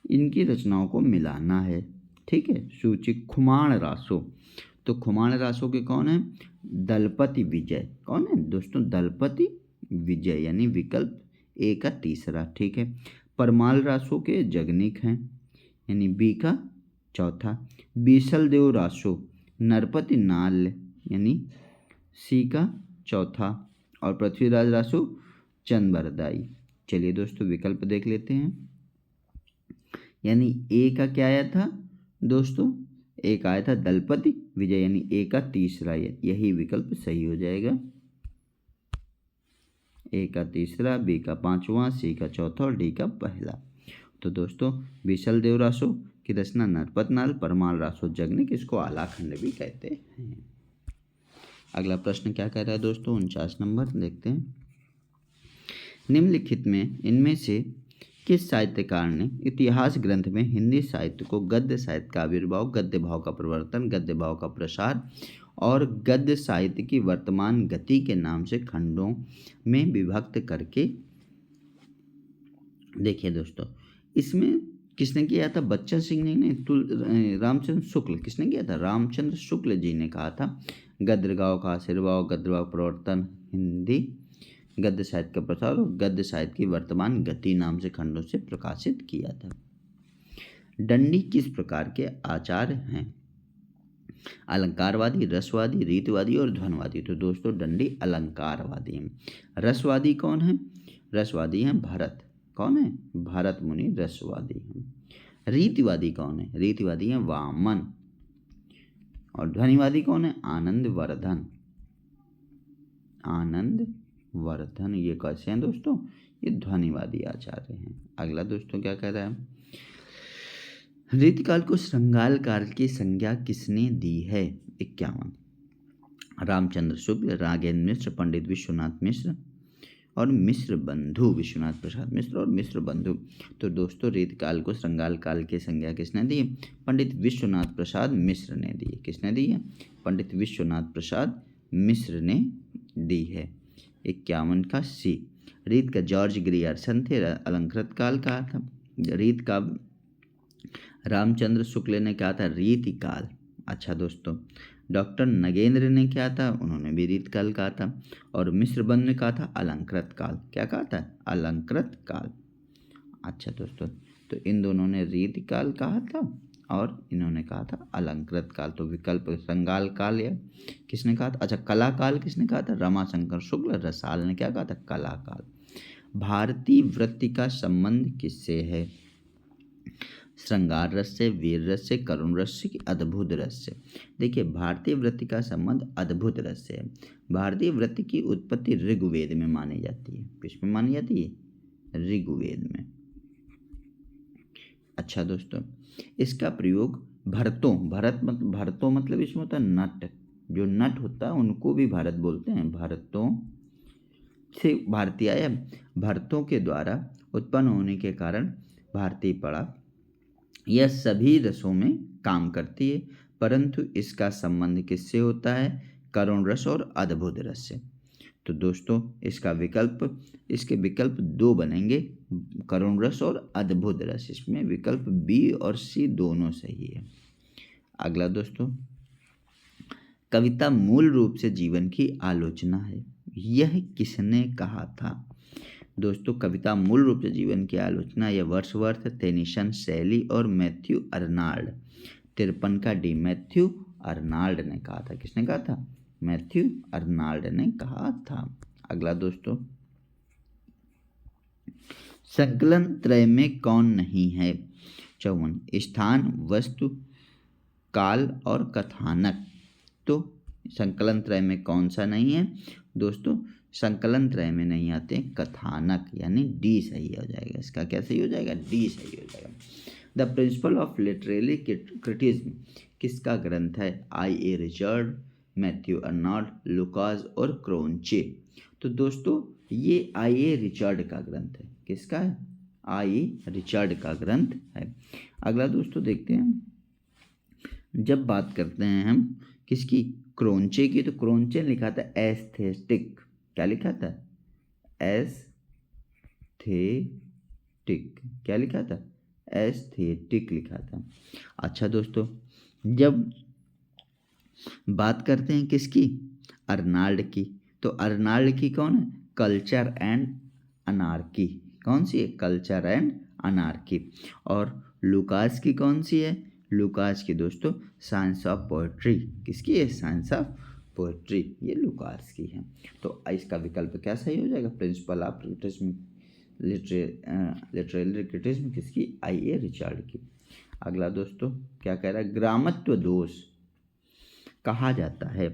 इनकी रचनाओं को मिलाना है। ठीक है, सूची खुमाण रासो। तो खुमाण रासो के कौन है? दलपति विजय। कौन है दोस्तों? दलपति विजय, यानी विकल्प ए का तीसरा। ठीक है, परमाल रासो के जगनिक हैं, यानी बी का चौथा। बीसल देव रासो नरपति नाल, यानी सी का चौथा। और पृथ्वीराज रासो चंदबरदाई। चलिए दोस्तों विकल्प देख लेते हैं। यानी ए का क्या आया था दोस्तों? एक आया था दलपति विजय, यानी ए का तीसरा, यही विकल्प सही हो जाएगा। ए का तीसरा, बी का पांचवा, सी का चौथा और डी का पहला। तो दोस्तों बीसल देव रासो की रचना नरपत नाल परमाल रासो जगनिक, इसको आलाखंड भी कहते हैं। अगला प्रश्न क्या कह रहा है दोस्तों, 49 नंबर देखते हैं। निम्नलिखित में इनमें से किस साहित्यकार ने इतिहास ग्रंथ में हिंदी साहित्य को गद्य साहित्य का आविर्भाव, गद्य भाव का प्रवर्तन, गद्य भाव का प्रसार और गद्य साहित्य की वर्तमान गति के नाम से खंडों में विभक्त करके, देखिए दोस्तों इसमें किसने किया था, बच्चन सिंह ने रामचंद्र शुक्ल, किसने किया था, रामचंद्र शुक्ल जी ने कहा था गद्यगांव का आविर्भाव, गद्य भाव प्रवर्तन, हिंदी गद्य साहित्य का प्रसार और गद्य साहित्य की वर्तमान गति नाम से खंडों से प्रकाशित किया था। दंडी किस प्रकार के आचार्य हैं, अलंकारवादी, रसवादी, रीतवादी और ध्वनवादी। तो दोस्तों दंडी अलंकारवादी हैं। रसवादी कौन है, रसवादी हैं भरत, कौन है, भरत मुनि रसवादी हैं। रीतिवादी कौन है, रीतिवादी हैं वामन। और ध्वनिवादी कौन है, आनंद वर्धन, आनंद वर्धन। ये कैसे हैं दोस्तों, ये ध्वनिवादी आचार्य हैं। अगला दोस्तों क्या कह रहा है, रीतिकाल को श्रृंगार काल की संज्ञा किसने दी है, 51, रामचंद्र शुक्ल, राघवेंद्र मिश्र, पंडित विश्वनाथ मिश्र और मिश्र बंधु, विश्वनाथ प्रसाद मिश्र और मिश्र बंधु। तो दोस्तों रीतिकाल को श्रृंगार काल की संज्ञा किसने दी, पंडित विश्वनाथ प्रसाद मिश्र ने दी है। किसने दी है, पंडित विश्वनाथ प्रसाद मिश्र ने दी है। 51 का सी, रीत का जॉर्ज ग्रियर्सन थे, अलंकृत काल कहा था। रीत का रामचंद्र शुक्ल ने कहा था रीतिकाल। अच्छा दोस्तों डॉक्टर नगेंद्र ने क्या था, उन्होंने भी रीतकाल कहा था। और मिश्र बंधु ने कहा था अलंकृत काल, क्या कहा था, अलंकृत काल। अच्छा दोस्तों तो इन दोनों ने रीतिकाल कहा था और इन्होंने कहा था अलंकृत काल। तो विकल्प श्रृंगार काल या किसने कहा था, अच्छा कला काल किसने कहा था, रमाशंकर शुक्ल, रसाल ने क्या कहा था, कला काल। भारतीय वृत्ति का संबंध किससे है, श्रृंगार रस से, वीर रस से, करुण रस से कि अद्भुत रस से। देखिए भारतीय वृत्ति का संबंध अद्भुत रस से है। भारतीय वृत्ति की उत्पत्ति ऋग्वेद में मानी जाती है, किसमें मानी जाती है, ऋग्वेद में। अच्छा दोस्तों इसका प्रयोग भरतों, भरतों मतलब इसमें होता है नट, जो नट होता है उनको भी भारत बोलते हैं। भरतों से भारतीय आया, भरतों के द्वारा उत्पन्न होने के कारण भारतीय पड़ा। यह सभी रसों में काम करती है, परंतु इसका संबंध किससे होता है, करुण रस और अद्भुत रस से। तो दोस्तों इसके विकल्प 2 बनेंगे, करुण रस और अद्भुत रस। इसमें विकल्प बी और सी दोनों सही है। अगला दोस्तों, कविता मूल रूप से जीवन की आलोचना है, यह किसने कहा था। दोस्तों कविता मूल रूप से जीवन की आलोचना यह वर्ड्सवर्थ, टेनिसन, शैली और मैथ्यू अर्नाल्ड। 53 का डी, मैथ्यू अर्नाल्ड ने कहा था। किसने कहा था, मैथ्यू अर्नाल्ड ने कहा था। अगला दोस्तों, संकलन त्रय में कौन नहीं है। 54, स्थान, वस्तु, काल और कथानक। तो संकलन त्रय में कौन सा नहीं है दोस्तों, संकलन त्रय में नहीं आते कथानक, यानी डी सही हो जाएगा। इसका क्या सही हो जाएगा, डी सही हो जाएगा। The principle of literary criticism किसका ग्रंथ है, I.A. Richard, Matthew Arnold, Lucas और क्रोंचे। तो दोस्तों ये I.A. रिचर्ड का ग्रंथ है। किसका है, I.A. रिचर्ड का ग्रंथ है। अगला दोस्तों देखते हैं, जब बात करते हैं हम किसकी, क्रोंचे की, तो क्रोंचे ने लिखा था एस्थेटिक। क्या लिखा था, एस्थेटिक। क्या लिखा था, एस्थेटिक लिखा था। अच्छा दोस्तों, जब बात करते हैं किसकी, अर्नाल्ड की, तो अर्नाल्ड की कौन है, कल्चर एंड अनार्की। कौन सी है, कल्चर एंड अनार्की। और लुकास की कौन सी है, लुकास की दोस्तों साइंस ऑफ पोएट्री। किसकी है, साइंस ऑफ पोएट्री, ये लुकास की है। तो इसका विकल्प क्या सही हो जाएगा, principle of criticism, literary criticism किसकी, I.A. रिचर्ड की। अगला दोस्तों क्या कह रहा है, ग्रामत्व दोष कहा जाता है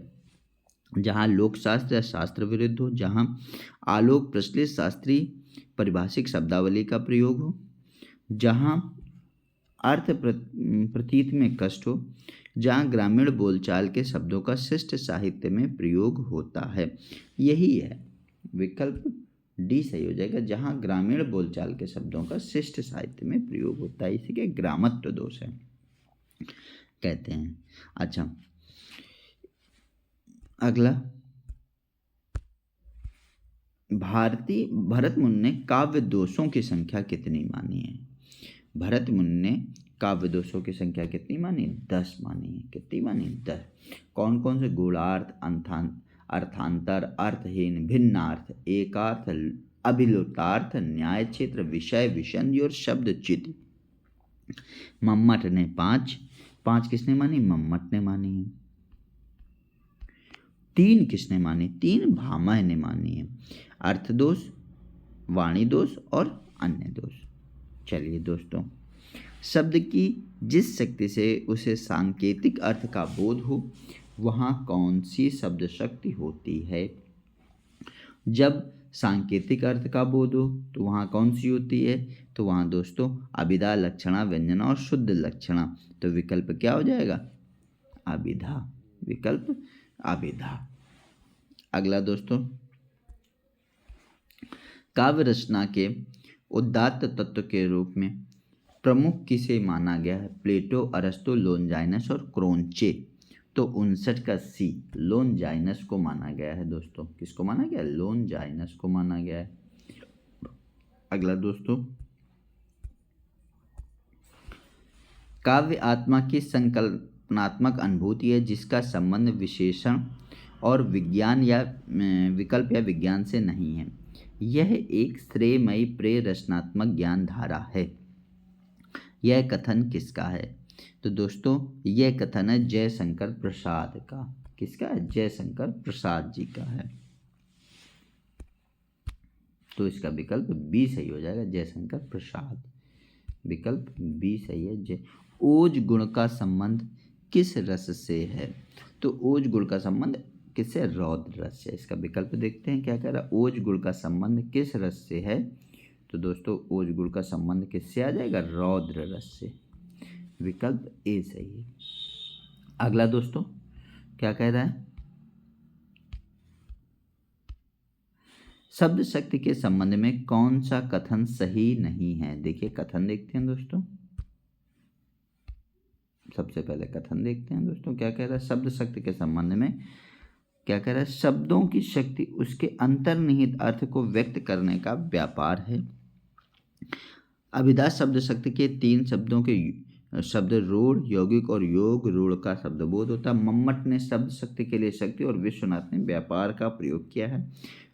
जहाँ लोकशास्त्र या शास्त्र विरुद्ध हो, जहाँ आलोक प्रचलित शास्त्रीय परिभाषिक शब्दावली का प्रयोग हो, जहाँ अर्थ प्रतीत में कष्ट हो, जहाँ ग्रामीण बोलचाल के शब्दों का शिष्ट साहित्य में प्रयोग होता है। यही है विकल्प डी सही हो जाएगा, जहाँ ग्रामीण बोलचाल के शब्दों का शिष्ट साहित्य में प्रयोग होता है। इसी के ग्रामत्व दोष है कहते हैं। अच्छा, अगला, भरत मुनि ने काव्य दोषों की संख्या कितनी मानी है? भरत मुनि ने काव्य दोषों की संख्या कितनी मानी? 10 मानी है। कितनी मानी? 10। कौन कौन से? गूढ़ार्थ, अर्थांतर, अर्थहीन, भिन्नार्थ, एकार्थ, अभिलुप्तार्थ, न्याय क्षेत्र, विषय विसंधि और शब्द चित्त। मम्मट ने 5 किसने मानी? मम्मट ने मानी है। 3 किसने मानी? 3 भामह ने मानी है। अर्थ दोष, वाणी दोष और अन्य दोष। चलिए दोस्तों, शब्द की जिस शक्ति से उसे सांकेतिक अर्थ का बोध हो, वहाँ कौन सी शब्द शक्ति होती है? जब सांकेतिक अर्थ का बोध हो तो वहाँ कौन सी होती है? तो वहाँ दोस्तों अभिधा, लक्षणा, व्यंजना और शुद्ध लक्षणा। तो विकल्प क्या हो जाएगा? अभिधा। विकल्प अभिधा। अगला दोस्तों, काव्य रचना के उदात्त तत्व के रूप में प्रमुख किसे माना गया है? प्लेटो, अरस्तु, लोनजाइनस और क्रोंचे। तो 59 का सी, लोनजाइनस को माना गया है दोस्तों। किसको माना गया? लोनजाइनस को माना गया है। अगला दोस्तों, काव्य आत्मा की संकल्पनात्मक अनुभूति है जिसका संबंध विशेषण और विज्ञान या विकल्प या विज्ञान से नहीं है। यह एक श्रेयमयी प्रेय रचनात्मक ज्ञान धारा है। यह कथन किसका है? तो दोस्तों यह कथन है जयशंकर प्रसाद का। किसका है? जयशंकर प्रसाद जी का है। तो इसका विकल्प बी सही हो जाएगा, जयशंकर प्रसाद। विकल्प बी सही है। ओज गुण का संबंध किस रस से है? तो ओज गुण का संबंध किससे? रौद्र रस से। इसका विकल्प देखते हैं क्या कह रहा है। ओज गुण का संबंध किस रस से है? तो दोस्तों ओज गुण का संबंध किससे आ जाएगा? रौद्र रस से। विकल्प ए सही है। अगला दोस्तों क्या कह रहा है? शब्द शक्ति के संबंध में कौन सा कथन सही नहीं है? देखिए कथन देखते हैं दोस्तों। सबसे पहले कथन देखते हैं दोस्तों, क्या कह रहा है शब्द शक्ति के संबंध में? क्या कह रहा है? शब्दों की शक्ति उसके अंतर्निहित अर्थ को व्यक्त करने का व्यापार है। अभिधा शब्द शक्ति के 3 शब्दों के शब्द रूढ़, यौगिक और योग रूढ़ का शब्दबोध होता है। मम्मट ने शब्द शक्ति के लिए शक्ति और विश्वनाथ ने व्यापार का प्रयोग किया है।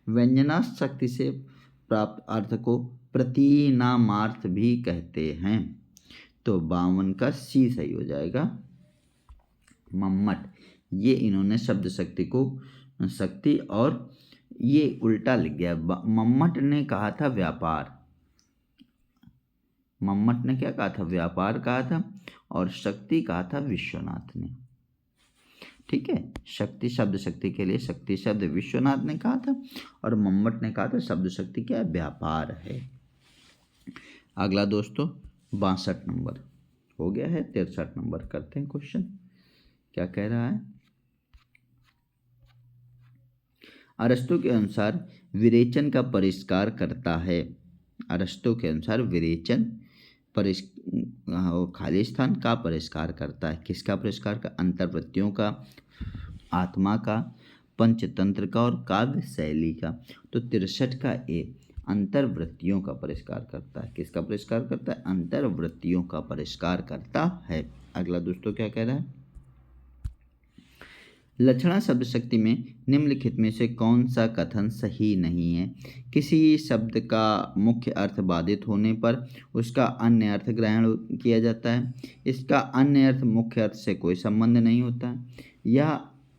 व्यंजना शक्ति से प्राप्त अर्थ को प्रतिनामार्थ भी कहते हैं। तो 52 का सी सही हो जाएगा। मम्मट, ये इन्होंने शब्द शक्ति को शक्ति और ये उल्टा लिख गया। मम्मट ने कहा था व्यापार। मम्मट ने क्या कहा था? व्यापार कहा था। और शक्ति कहा था विश्वनाथ ने। ठीक है, शक्ति शब्द शक्ति के लिए शक्ति शब्द विश्वनाथ ने कहा था और मम्मट ने कहा था शब्द शक्ति क्या है? व्यापार है। अगला दोस्तों 62 नंबर हो गया है। 63 नंबर करते हैं क्वेश्चन। क्या कह रहा है? अरस्तु के अनुसार विरेचन का परिष्कार करता है। अरस्तु के अनुसार विरेचन खाली स्थान का परिष्कार करता है। किसका परिष्कार? का अंतर्वृत्तियों का, आत्मा का, पंचतंत्र का और काव्य शैली का। तो 63 का ए, अंतर्वृत्तियों का परिष्कार करता है। किसका परिष्कार करता है? अंतर्वृत्तियों का परिष्कार करता है। अगला दोस्तों क्या कह रहा है? लक्षणा शब्द शक्ति में निम्नलिखित में से कौन सा कथन सही नहीं है? किसी शब्द का मुख्य अर्थ बाधित होने पर उसका अन्य अर्थ ग्रहण किया जाता है। इसका अन्य अर्थ मुख्य अर्थ से कोई संबंध नहीं होता है।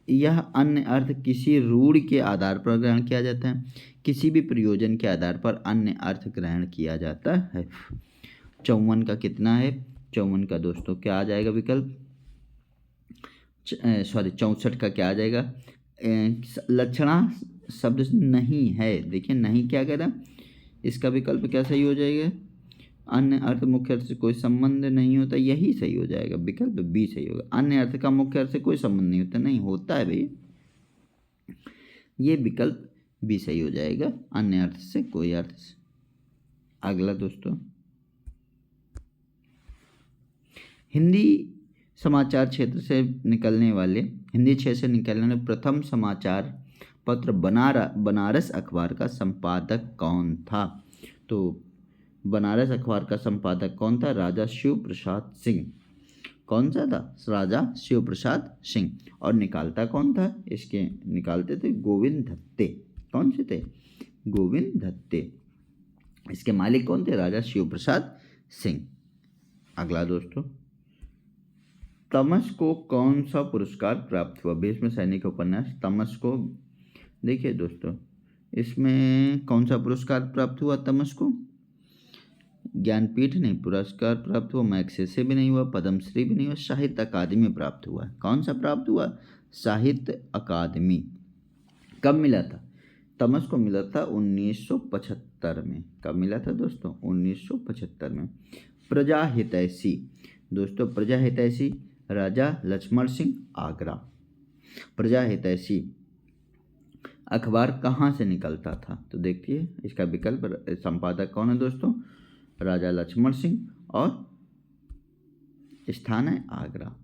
यह अन्य अर्थ किसी रूढ़ के आधार पर ग्रहण किया जाता है। किसी भी प्रयोजन के आधार पर अन्य अर्थ ग्रहण किया जाता है। 54 का कितना है? 54 का दोस्तों क्या आ जाएगा विकल्प? 64 का क्या आ जाएगा? लक्षणा शब्द नहीं है। देखिए नहीं क्या कह रहा है, इसका विकल्प क्या सही हो जाएगा, अन्य अर्थ मुख्य अर्थ से कोई संबंध नहीं होता, यही सही हो जाएगा, विकल्प बी सही होगा। अन्य अर्थ का मुख्य अर्थ से कोई संबंध नहीं होता, नहीं होता है भाई, ये विकल्प बी सही हो जाएगा, अन्य अर्थ से कोई अर्थ से। अगला दोस्तों, हिंदी समाचार क्षेत्र से निकलने वाले प्रथम समाचार पत्र बनारस अखबार का संपादक कौन था। तो बनारस अखबार का संपादक कौन था, राजा शिव प्रसाद सिंह। कौन सा था, राजा शिव प्रसाद सिंह। और निकालता कौन था, इसके निकालते थे गोविंद दत्ते। कौन से थे, गोविंद दत्ते। इसके मालिक कौन थे, राजा शिव प्रसाद सिंह। अगला दोस्तों, तमस को कौन सा पुरस्कार प्राप्त हुआ, भीष्म सैनिक उपन्यास तमस को। देखिए दोस्तों, इसमें कौन सा पुरस्कार प्राप्त हुआ तमस को, ज्ञानपीठ नहीं पुरस्कार प्राप्त हुआ, मैग्सेसे भी नहीं हुआ, पद्मश्री भी नहीं हुआ, साहित्य अकादमी प्राप्त हुआ। कौन सा प्राप्त हुआ, साहित्य अकादमी। कब मिला था, तमस को मिला था 1975 में। कब मिला था दोस्तों, 1975 में। प्रजा हितैषी दोस्तों, प्रजा हितैषी राजा लक्ष्मण सिंह आगरा। प्रजा हितैषी अखबार कहाँ से निकलता था, तो देखिए इसका विकल्प, संपादक कौन है दोस्तों, राजा लक्ष्मण सिंह, और स्थान है आगरा।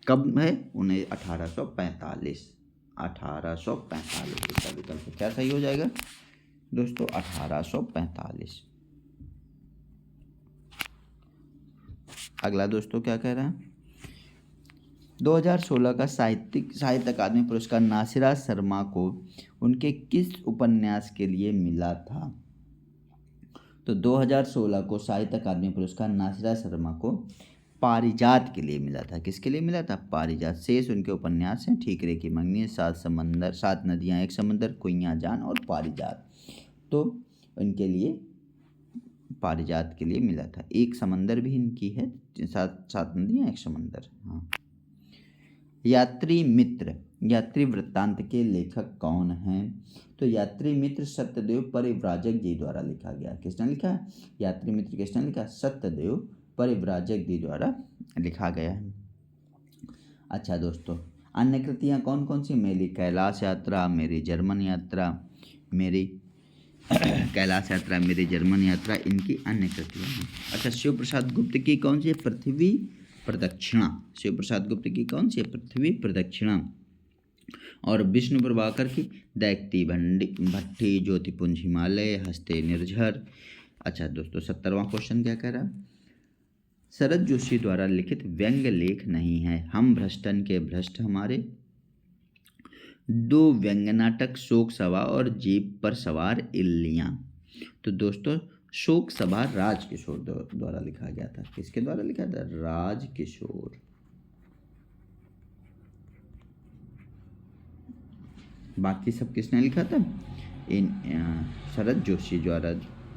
कब है, 1845। 1845 इसका विकल्प क्या सही हो जाएगा दोस्तों, 1845। अगला दोस्तों क्या कह रहा है, 2016 का साहित्य अकादमी पुरस्कार नासिरा शर्मा को उनके किस उपन्यास के लिए मिला था। तो 2016 को साहित्य अकादमी पुरस्कार नासिरा शर्मा को पारिजात के लिए मिला था। किसके लिए मिला था, पारिजात। शेष उनके उपन्यास हैं ठीकरे की मंगनी, सात नदियाँ एक समंदर, कुइयाँ जान और पारिजात। तो इनके लिए पारिजात के लिए मिला था। एक समंदर भी इनकी है, सात नदियाँ एक समंदर। हाँ। यात्री मित्र यात्री वृत्तांत के लेखक कौन हैं, तो यात्री मित्र सत्यदेव परिव्राजक जी द्वारा लिखा गया। किसने लिखा, यात्री मित्र किसने लिखा, सत्यदेव परिव्राजक जी द्वारा लिखा गया है। अच्छा दोस्तों, अन्य कृतियाँ कौन कौन सी, मेरी कैलाश यात्रा, मेरी जर्मन यात्रा, मेरी कैलाश यात्रा, मेरी जर्मन यात्रा, इनकी अन्य कृतियाँ हैं। अच्छा, शिव प्रसाद गुप्त की कौन सी है, पृथ्वी प्रदक्षिणा। शिव प्रसाद गुप्त की कौन सी है, पृथ्वी प्रदक्षिणा। और विष्णु प्रभाकर की दैक्ती भट्टी, ज्योतिपुंज हिमालय, हस्ते निर्झर। अच्छा दोस्तों, 70वां क्वेश्चन क्या कह रहा है, शरद जोशी द्वारा लिखित व्यंग लेख नहीं है, हम भ्रष्टन के भ्रष्ट हमारे, दो व्यंग नाटक, शोक सभा और जीप पर सवार इल्लियाँ। तो दोस्तों, शोक सभा राजकिशोर द्वारा लिखा गया था। किसके द्वारा लिखा था, राजकिशोर। बाकी सब किसने लिखा था, इन शरद जोशी द्वारा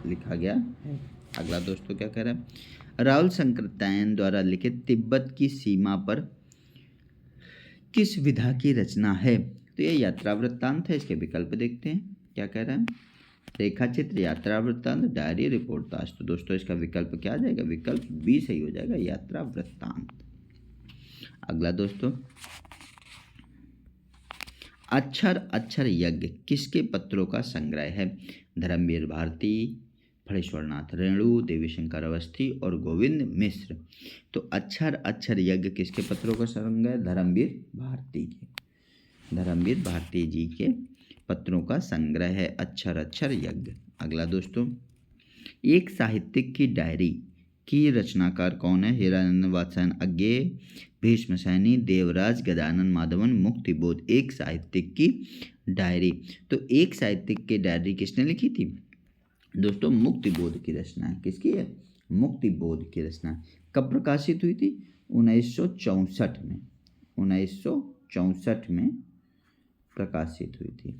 लिखा गया है। अगला दोस्तों क्या कह रहा है, राहुल शंकरतैन द्वारा लिखित तिब्बत की सीमा पर किस विधा की रचना है। तो ये यात्रा वृत्तांत है। इसके विकल्प देखते हैं क्या कह रहा है, रेखा चित्र, यात्रा वृत्तांत, डायरी, रिपोर्टाज। तो दोस्तों इसका विकल्प क्या आ जाएगा, विकल्प बी सही हो जाएगा, यात्रा वृत्तांत। अगला दोस्तों, अक्षर अक्षर यज्ञ किसके पत्रों का संग्रह है, धर्मवीर भारती, फणीश्वरनाथ रेणु, देवीशंकर अवस्थी और गोविंद मिश्र। तो अक्षर अक्षर यज्ञ किसके पत्रों का संग्रह, धर्मवीर भारती जी के पत्रों का संग्रह है, अक्षर अक्षर यज्ञ। अगला दोस्तों, एक साहित्यिक की डायरी की रचनाकार कौन है, हीरानंद वात्स्यायन अज्ञेय, भीष्म सैनी, देवराज गजानन माधवन, मुक्तिबोध। एक साहित्यिक की डायरी, तो एक साहित्यिक की डायरी किसने लिखी थी दोस्तों, मुक्तिबोध की रचना है। किसकी है, मुक्तिबोध की रचना। कब प्रकाशित हुई थी, 1964 में। 1964 में प्रकाशित हुई थी।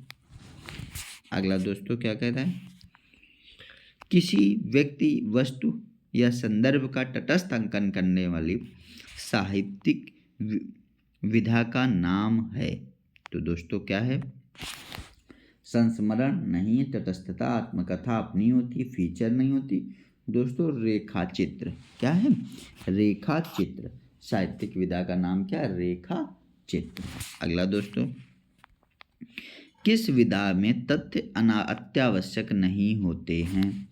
अगला दोस्तों क्या कहता है, किसी व्यक्ति, वस्तु या संदर्भ का तटस्थ अंकन करने वाली साहित्यिक विधा का नाम है। तो दोस्तों क्या है, संस्मरण नहीं है, तटस्थता, आत्मकथा अपनी होती, फीचर नहीं होती दोस्तों, रेखा चित्र। क्या है, रेखा चित्र। साहित्यिक विधा का नाम क्या है, रेखा चित्र। अगला दोस्तों, किस विधा में तथ्य अत्यावश्यक नहीं होते हैं,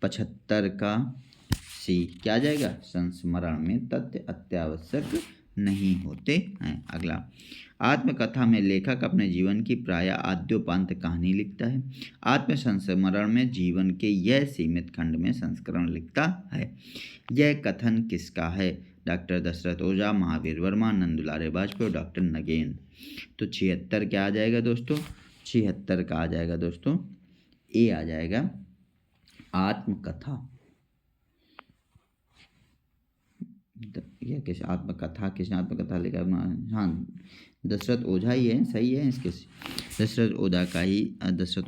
75 का सी। क्या आ जाएगा, संस्मरण में तथ्य अत्यावश्यक नहीं होते हैं। अगला, आत्मकथा में लेखक अपने जीवन की प्राय आद्योपांत कहानी लिखता है। आत्मसंस्मरण में जीवन के यह सीमित खंड में संस्करण लिखता है। यह कथन किसका है, डॉक्टर दशरथ ओझा, महावीर वर्मा, नंदुलारे वाजपेयी, डॉक्टर नगेन। तो 76 क्या आ जाएगा दोस्तों, 76 का आ जाएगा दोस्तों ए आ जाएगा, आत्मकथा। यह किस आत्मकथा, किसने आत्मकथा लिखा, हाँ दशरथ ओझा ही है, सही है, इसके दशरथ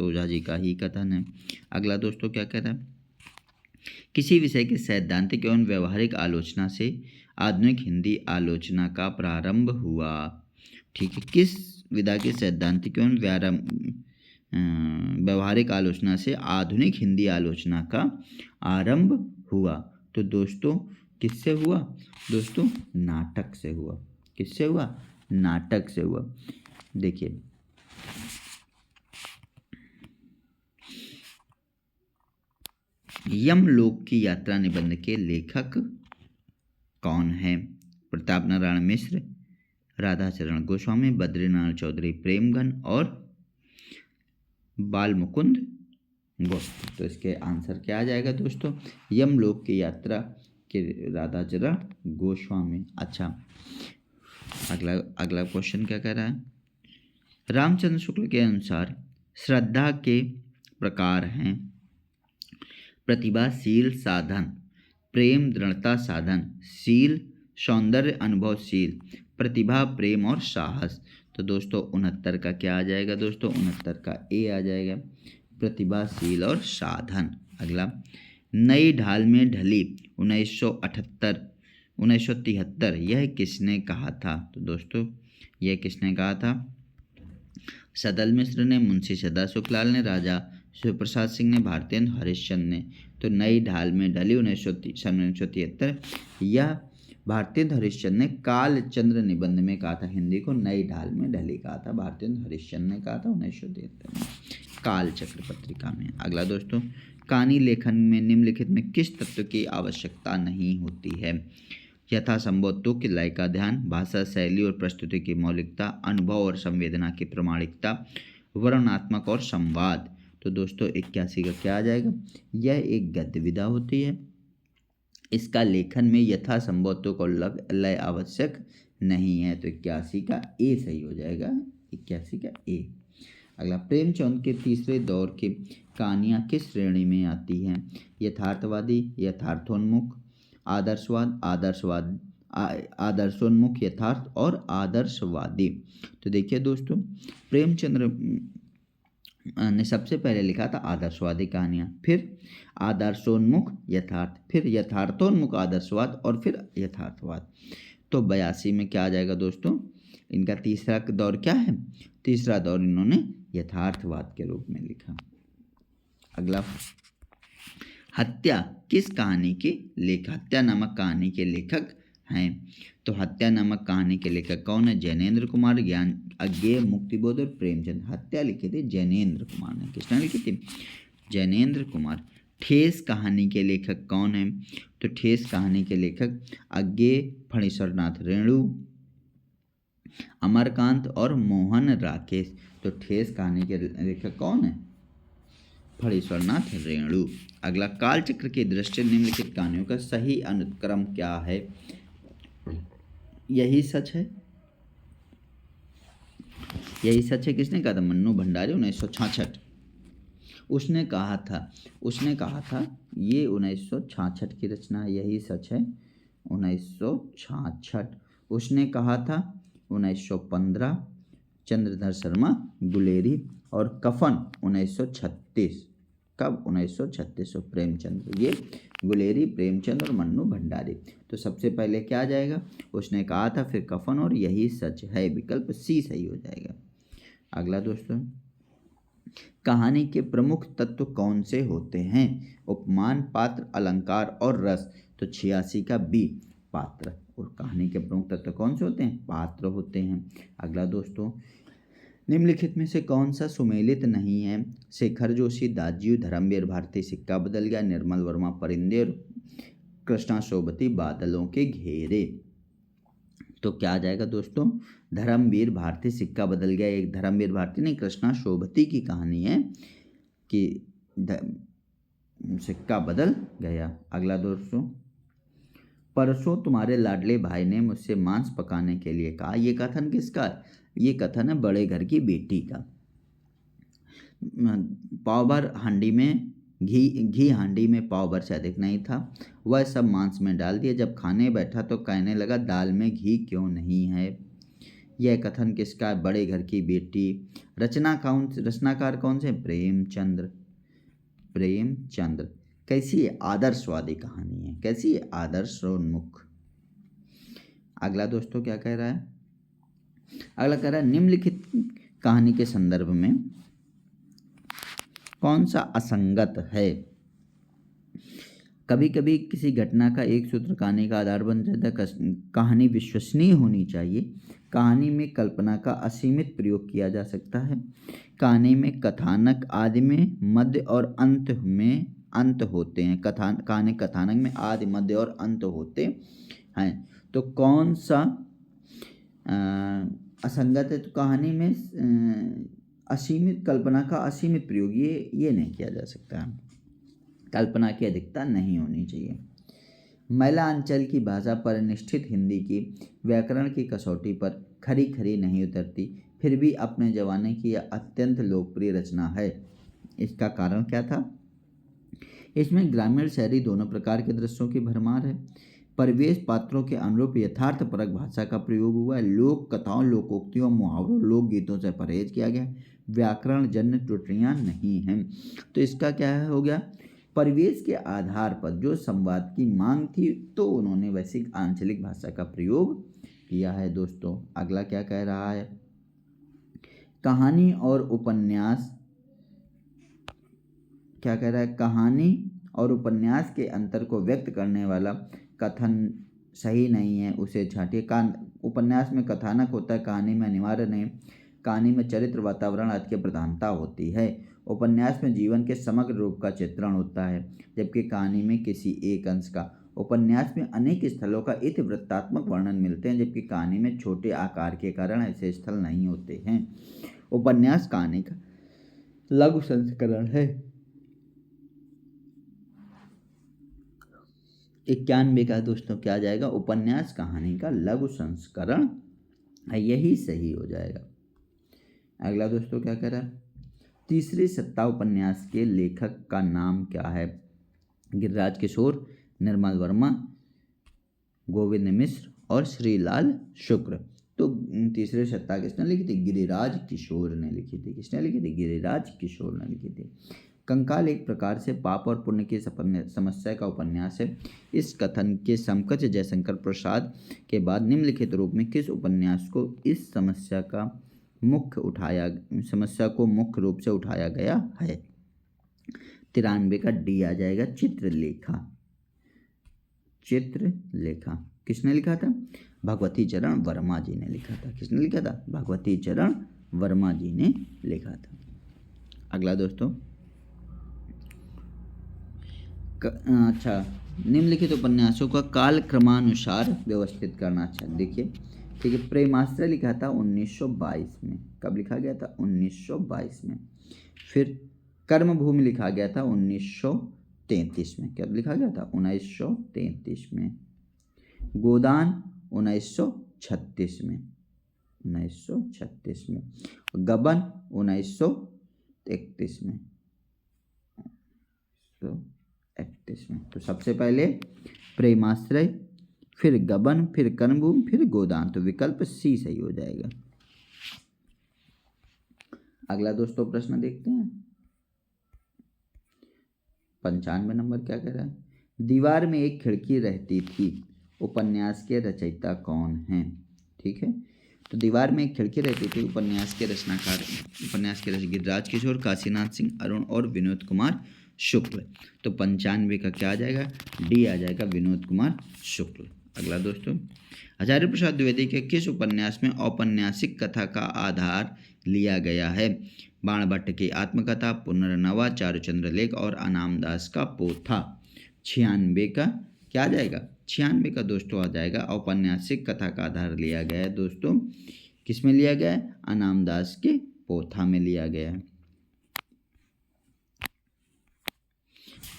ओझा जी का ही कथन है। अगला दोस्तों क्या कहता है, किसी विषय की सैद्धांतिक एवं व्यवहारिक आलोचना से आधुनिक हिंदी आलोचना का प्रारंभ हुआ। ठीक है, किस विधा की सैद्धांतिक एवं व्यवहारिक आलोचना से आधुनिक हिंदी आलोचना का आरंभ हुआ। तो दोस्तों किससे हुआ दोस्तों, नाटक से हुआ। किससे हुआ, नाटक से हुआ। देखिए यमलोक की यात्रा निबंध के लेखक कौन है, प्रताप नारायण मिश्र, राधाचरण गोस्वामी, बद्रीनारायण चौधरी प्रेमघन और बालमुकुंद गोस्वामी। तो इसके आंसर क्या आ जाएगा दोस्तों, यमलोक की यात्रा के राधाचरण गोस्वामी। अच्छा, अगला क्वेश्चन क्या कह रहा है, रामचंद्र शुक्ल के अनुसार श्रद्धा के प्रकार हैं, प्रतिभाशील साधन, प्रेम दृढ़ता साधन, शील सौंदर्य अनुभवशील, प्रतिभा प्रेम और साहस। तो दोस्तों 69 का क्या आ जाएगा दोस्तों, 69 का ए आ जाएगा, प्रतिभाशील और साधन। अगला, नई ढाल में ढली 1973 यह किसने कहा था। तो दोस्तों यह किसने कहा था, सदल मिश्र ने, मुंशी सदा सुखलाल ने, राजा शिवप्रसाद सिंह ने, भारतेंदु हरिश्चंद्र ने। तो नई ढाल में ढली 1973 यह भारतेंदु हरिश्चंद्र ने कालचंद्र निबंध में कहा था। हिंदी को नई ढाल में ढली कहा था भारतेंदु हरिश्चंद्र ने कहा था 1973 में कालचक्र पत्रिका में। अगला दोस्तों, कहानी लेखन में निम्नलिखित में किस तत्व की आवश्यकता नहीं होती है, यथासंभव तुक, लय का ध्यान, भाषा शैली और प्रस्तुति की मौलिकता, अनुभव और संवेदना की प्रमाणिकता, वर्णनात्मक और संवाद। तो दोस्तों 81 का क्या आ जाएगा, यह एक गद्य विधा होती है, इसका लेखन में यथासंभव तुक और लय आवश्यक नहीं है। तो 81 का ए सही हो जाएगा, 81 का ए। अगला, प्रेमचंद के तीसरे दौर की कहानियाँ किस श्रेणी में आती हैं, यथार्थवादी, यथार्थोन्मुख, आदर्शोन्मुख, यथार्थ और आदर्शवादी। तो देखिए दोस्तों, प्रेमचंद्र ने सबसे पहले लिखा था आदर्शवादी कहानियाँ, फिर आदर्शोन्मुख यथार्थ, फिर यथार्थोन्मुख आदर्शवाद और फिर यथार्थवाद। तो 82 में क्या आ जाएगा दोस्तों, इनका तीसरा दौर क्या है, तीसरा दौर इन्होंने यथार्थवाद के रूप में लिखा। अगला, हत्या किस कहानी के लेखक, हत्या नामक कहानी के लेखक हैं। तो हत्या नामक कहानी के लेखक कौन है, जैनेन्द्र कुमार, ज्ञान अज्ञेय, मुक्तिबोध और प्रेमचंद। हत्या लिखी थी जैनेन्द्र कुमार ने, किसने लिखी थी, जैनेन्द्र कुमार। ठेस कहानी के लेखक कौन है, तो ठेस कहानी के लेखक अज्ञेय, फणीश्वरनाथ रेणु, अमरकांत और मोहन राकेश। तो ठेस कहानी के लेखक कौन है, फणीश्वरनाथ रेणु। अगला, कालचक्र की दृष्टि निम्नलिखित कहानियों का सही अनुक्रम क्या है, यही सच है, यही सच है किसने कहा था, मन्नू भंडारी, 1966। उसने कहा था ये 1966 की रचना, यही सच है 1966। उसने कहा था 1915, चंद्रधर शर्मा गुलेरी, और कफन 1936। कब, 1936। प्रेमचंद्र, ये गुलेरी, प्रेमचंद और मन्नू भंडारी। तो सबसे पहले क्या आ जाएगा, उसने कहा था, फिर कफन और यही सच है, विकल्प सी सही हो जाएगा। अगला दोस्तों, कहानी के प्रमुख तत्व कौन से होते हैं? उपमान, पात्र, अलंकार और रस। तो 86 का बी, पात्र। और कहानी के प्रमुख तत्व कौन से होते हैं? पात्र होते हैं। अगला दोस्तों, निम्नलिखित में से कौन सा सुमेलित नहीं है? शेखर जोशी, दाजियो, धर्मवीर भारती, सिक्का बदल गया, निर्मल वर्मा, परिंदे, और कृष्णा सोबती, बादलों के घेरे। तो क्या आ जाएगा दोस्तों? धर्मवीर भारती, सिक्का बदल गया। एक धर्मवीर भारती नहीं, कृष्णा सोबती की कहानी है कि सिक्का बदल गया। अगला दोस्तों, परसों तुम्हारे लाडले भाई ने मुझसे मांस पकाने के लिए कहा। ये कथन किसका? ये कथन है बड़े घर की बेटी का। पाव भर हांडी में घी हांडी में पाव भर से अधिक नहीं था। वह सब मांस में डाल दिया। जब खाने बैठा तो कहने लगा, दाल में घी क्यों नहीं है? यह कथन किसका? बड़े घर की बेटी। रचनाकार कौन से? प्रेमचंद्र। कैसी है? आदर्शवादी कहानी है। कैसी है? आदर्शोन्मुख। अगला दोस्तों क्या कह रहा है? अगला कह रहा है, निम्नलिखित कहानी के संदर्भ में कौन सा असंगत है? कभी कभी किसी घटना का एक सूत्र कहानी का आधार बन जाता है। कहानी विश्वसनीय होनी चाहिए। कहानी में कल्पना का असीमित प्रयोग किया जा सकता है। कहानी में कथानक आदि में, मध्य और अंत होते हैं। कथानक में आदि, मध्य और अंत होते हैं। तो कौन सा असंगत है? तो कहानी में असीमित कल्पना का असीमित प्रयोग, ये नहीं किया जा सकता। कल्पना की अधिकता नहीं होनी चाहिए। मैला अंचल की भाषा परिनिष्ठित हिंदी की व्याकरण की कसौटी पर खरी खरी नहीं उतरती, फिर भी अपने जमाने की यह अत्यंत लोकप्रिय रचना है। इसका कारण क्या था? इसमें ग्रामीण शहरी दोनों प्रकार के दृश्यों की भरमार है। परिवेश पात्रों के अनुरूप यथार्थपरक भाषा का प्रयोग हुआ है। लोक कथाओं, लोकोक्तियों, मुहावरों, लोकगीतों से परहेज किया गया। व्याकरण जन्य त्रुटियां नहीं हैं। तो इसका क्या है हो गया? परिवेश के आधार पर जो संवाद की मांग थी, तो उन्होंने वैश्विक आंचलिक भाषा का प्रयोग किया है। दोस्तों अगला क्या कह रहा है? कहानी और उपन्यास क्या कह रहा है? कहानी और उपन्यास के अंतर को व्यक्त करने वाला कथन सही नहीं है, उसे छांटिए। उपन्यास में कथानक होता है, कहानी में अनिवार्य नहीं। कहानी में चरित्र, वातावरण आदि की प्रधानता होती है। उपन्यास में जीवन के समग्र रूप का चित्रण होता है, जबकि कहानी में किसी एक अंश का। उपन्यास में अनेक स्थलों का इतिवृत्तात्मक वर्णन मिलते हैं, जबकि कहानी में छोटे आकार के कारण ऐसे स्थल नहीं होते हैं। उपन्यास कहानी का लघु संस्करण है। 91 का दोस्तों क्या आ जाएगा? उपन्यास कहानी का लघु संस्करण है। यही सही हो जाएगा। अगला दोस्तों क्या कह रहा है? तीसरी सत्ता उपन्यास के लेखक का नाम क्या है? गिरिराज किशोर, निर्मल वर्मा, गोविंद मिश्र और श्रीलाल शुक्र। तो तीसरी सत्ता किसने लिखी थी? गिरिराज किशोर ने लिखी थी। किसने लिखी थी? गिरिराज किशोर ने लिखी थी। कंकाल एक प्रकार से पाप और पुण्य की समस्या का उपन्यास है। इस कथन के समकक्ष जयशंकर प्रसाद के बाद निम्नलिखित रूप में किस उपन्यास को इस समस्या को मुख्य रूप से उठाया गया है? 93 का डी आ जाएगा, चित्रलेखा। किसने लिखा था? भगवती चरण वर्मा जी ने लिखा था। किसने लिखा था? भगवती चरण वर्मा जी ने लिखा था। अगला दोस्तों, अच्छा, निम्नलिखित उपन्यासों का काल क्रमानुसार व्यवस्थित करना। अच्छा देखिए, ठीक है। प्रेमास्त्र लिखा था 1922 में। कब लिखा गया था? 1922 में। फिर कर्मभूमि लिखा गया था 1933 में। कब लिखा गया था? 1933 में। गोदान 1936 में। गबन 1931 में। तो सबसे पहले प्रेमाश्रय, फिर गबन, फिर कर्मभूमि, फिर गोदान। तो विकल्प सी सही हो जाएगा। अगला दोस्तों प्रश्न देखते हैं। 95 नंबर क्या कह रहा है? दीवार में एक खिड़की रहती थी। उपन्यास के रचयिता कौन हैं? ठीक है, तो दीवार में एक खिड़की रहती थी। उपन्यास के रचक गिरिराज किशोर, काशीनाथ सिंह, अरुण और विनोद कुमार शुक्ल। तो 95 का क्या आ जाएगा? डी आ जाएगा, विनोद कुमार शुक्ल। अगला दोस्तों, आचार्य प्रसाद द्विवेदी के किस उपन्यास में औपन्यासिक कथा का आधार लिया गया है? बाणभट्ट की आत्मकथा, पुनर्नवा, चारुचंद्र लेख और अनामदास का पोथा। 96 का क्या आ जाएगा? 96 का दोस्तों आ जाएगा, औपन्यासिक कथा का आधार लिया गया है दोस्तों। किस में लिया गया है? अनामदास के पोथा में लिया गया है।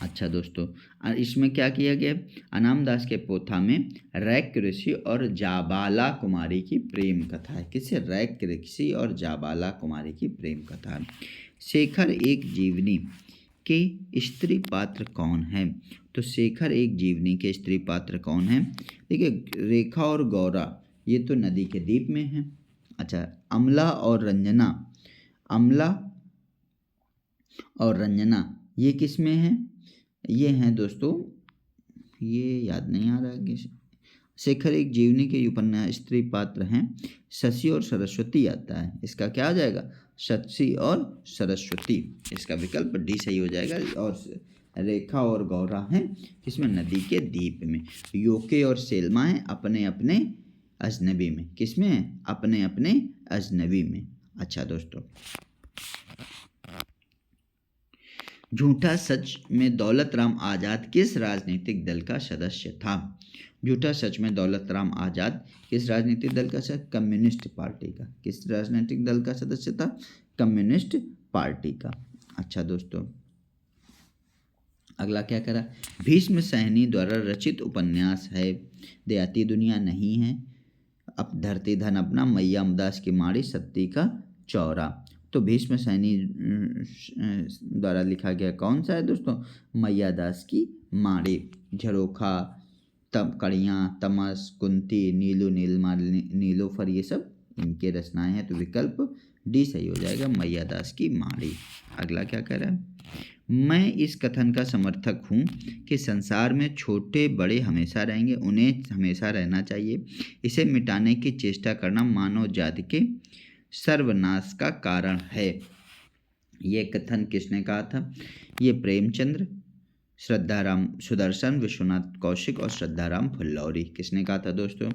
अच्छा दोस्तों, इसमें क्या किया गया? अनामदास के पोथा में रैक ऋषि और जाबाला कुमारी की प्रेम कथा है। किससे? रैक ऋषि और जाबाला कुमारी की प्रेम कथा है। शेखर एक जीवनी के स्त्री पात्र कौन है? तो शेखर एक जीवनी के स्त्री पात्र कौन है? देखिए, रेखा और गौरा ये तो नदी के द्वीप में है। अच्छा, अमला और रंजना ये किस में है? ये हैं दोस्तों, ये याद नहीं आ रहा कि शेखर एक जीवनी के उपन्यास स्त्री पात्र हैं शशि और सरस्वती आता है। इसका क्या आ जाएगा? शशि और सरस्वती। इसका विकल्प डी सही हो जाएगा। और रेखा और गौरा हैं किसमें? नदी के द्वीप में। योके और सेल्मा हैं अपने अपने अजनबी में। किसमें है? अपने अपने अजनबी में। अच्छा दोस्तों, झूठा सच में दौलत राम आजाद किस राजनीतिक दल का सदस्य था? झूठा सच में दौलत राम आजाद किस राजनीतिक दल का सदस्य? कम्युनिस्ट पार्टी का। किस राजनीतिक दल का सदस्य था? कम्युनिस्ट पार्टी का। अच्छा दोस्तों, अगला क्या करा? भीष्म सहनी द्वारा रचित उपन्यास है। देहाती दुनिया नहीं है, अब धरती धन अपना, मैया अमदास की माड़ी, सत्ती का चौरा। तो भीष्म सहनी द्वारा लिखा गया कौन सा है दोस्तों? मैया दास की माड़ी। झरोखा, कड़ियाँ, तमस, कुंती, नीलू, नीलमा, नीलोफर ये सब इनके रचनाएं हैं। तो विकल्प डी सही हो जाएगा, मैया दास की माड़ी। अगला क्या कह रहा है? मैं इस कथन का समर्थक हूँ कि संसार में छोटे बड़े हमेशा रहेंगे, उन्हें हमेशा रहना चाहिए। इसे मिटाने की चेष्टा करना मानव जाति के सर्वनाश का कारण है। ये कथन किसने कहा था? ये प्रेमचंद्र, श्रद्धाराम सुदर्शन, विश्वनाथ कौशिक और श्रद्धाराम फुल्लौरी। किसने कहा था दोस्तों?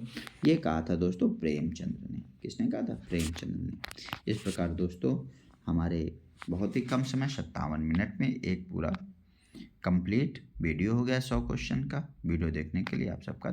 ये कहा था दोस्तों प्रेमचंद्र ने। किसने कहा था? प्रेमचंद्र ने। इस प्रकार दोस्तों हमारे बहुत ही कम समय 57 मिनट में एक पूरा कंप्लीट वीडियो हो गया 100 क्वेश्चन का। वीडियो देखने के लिए आप सबका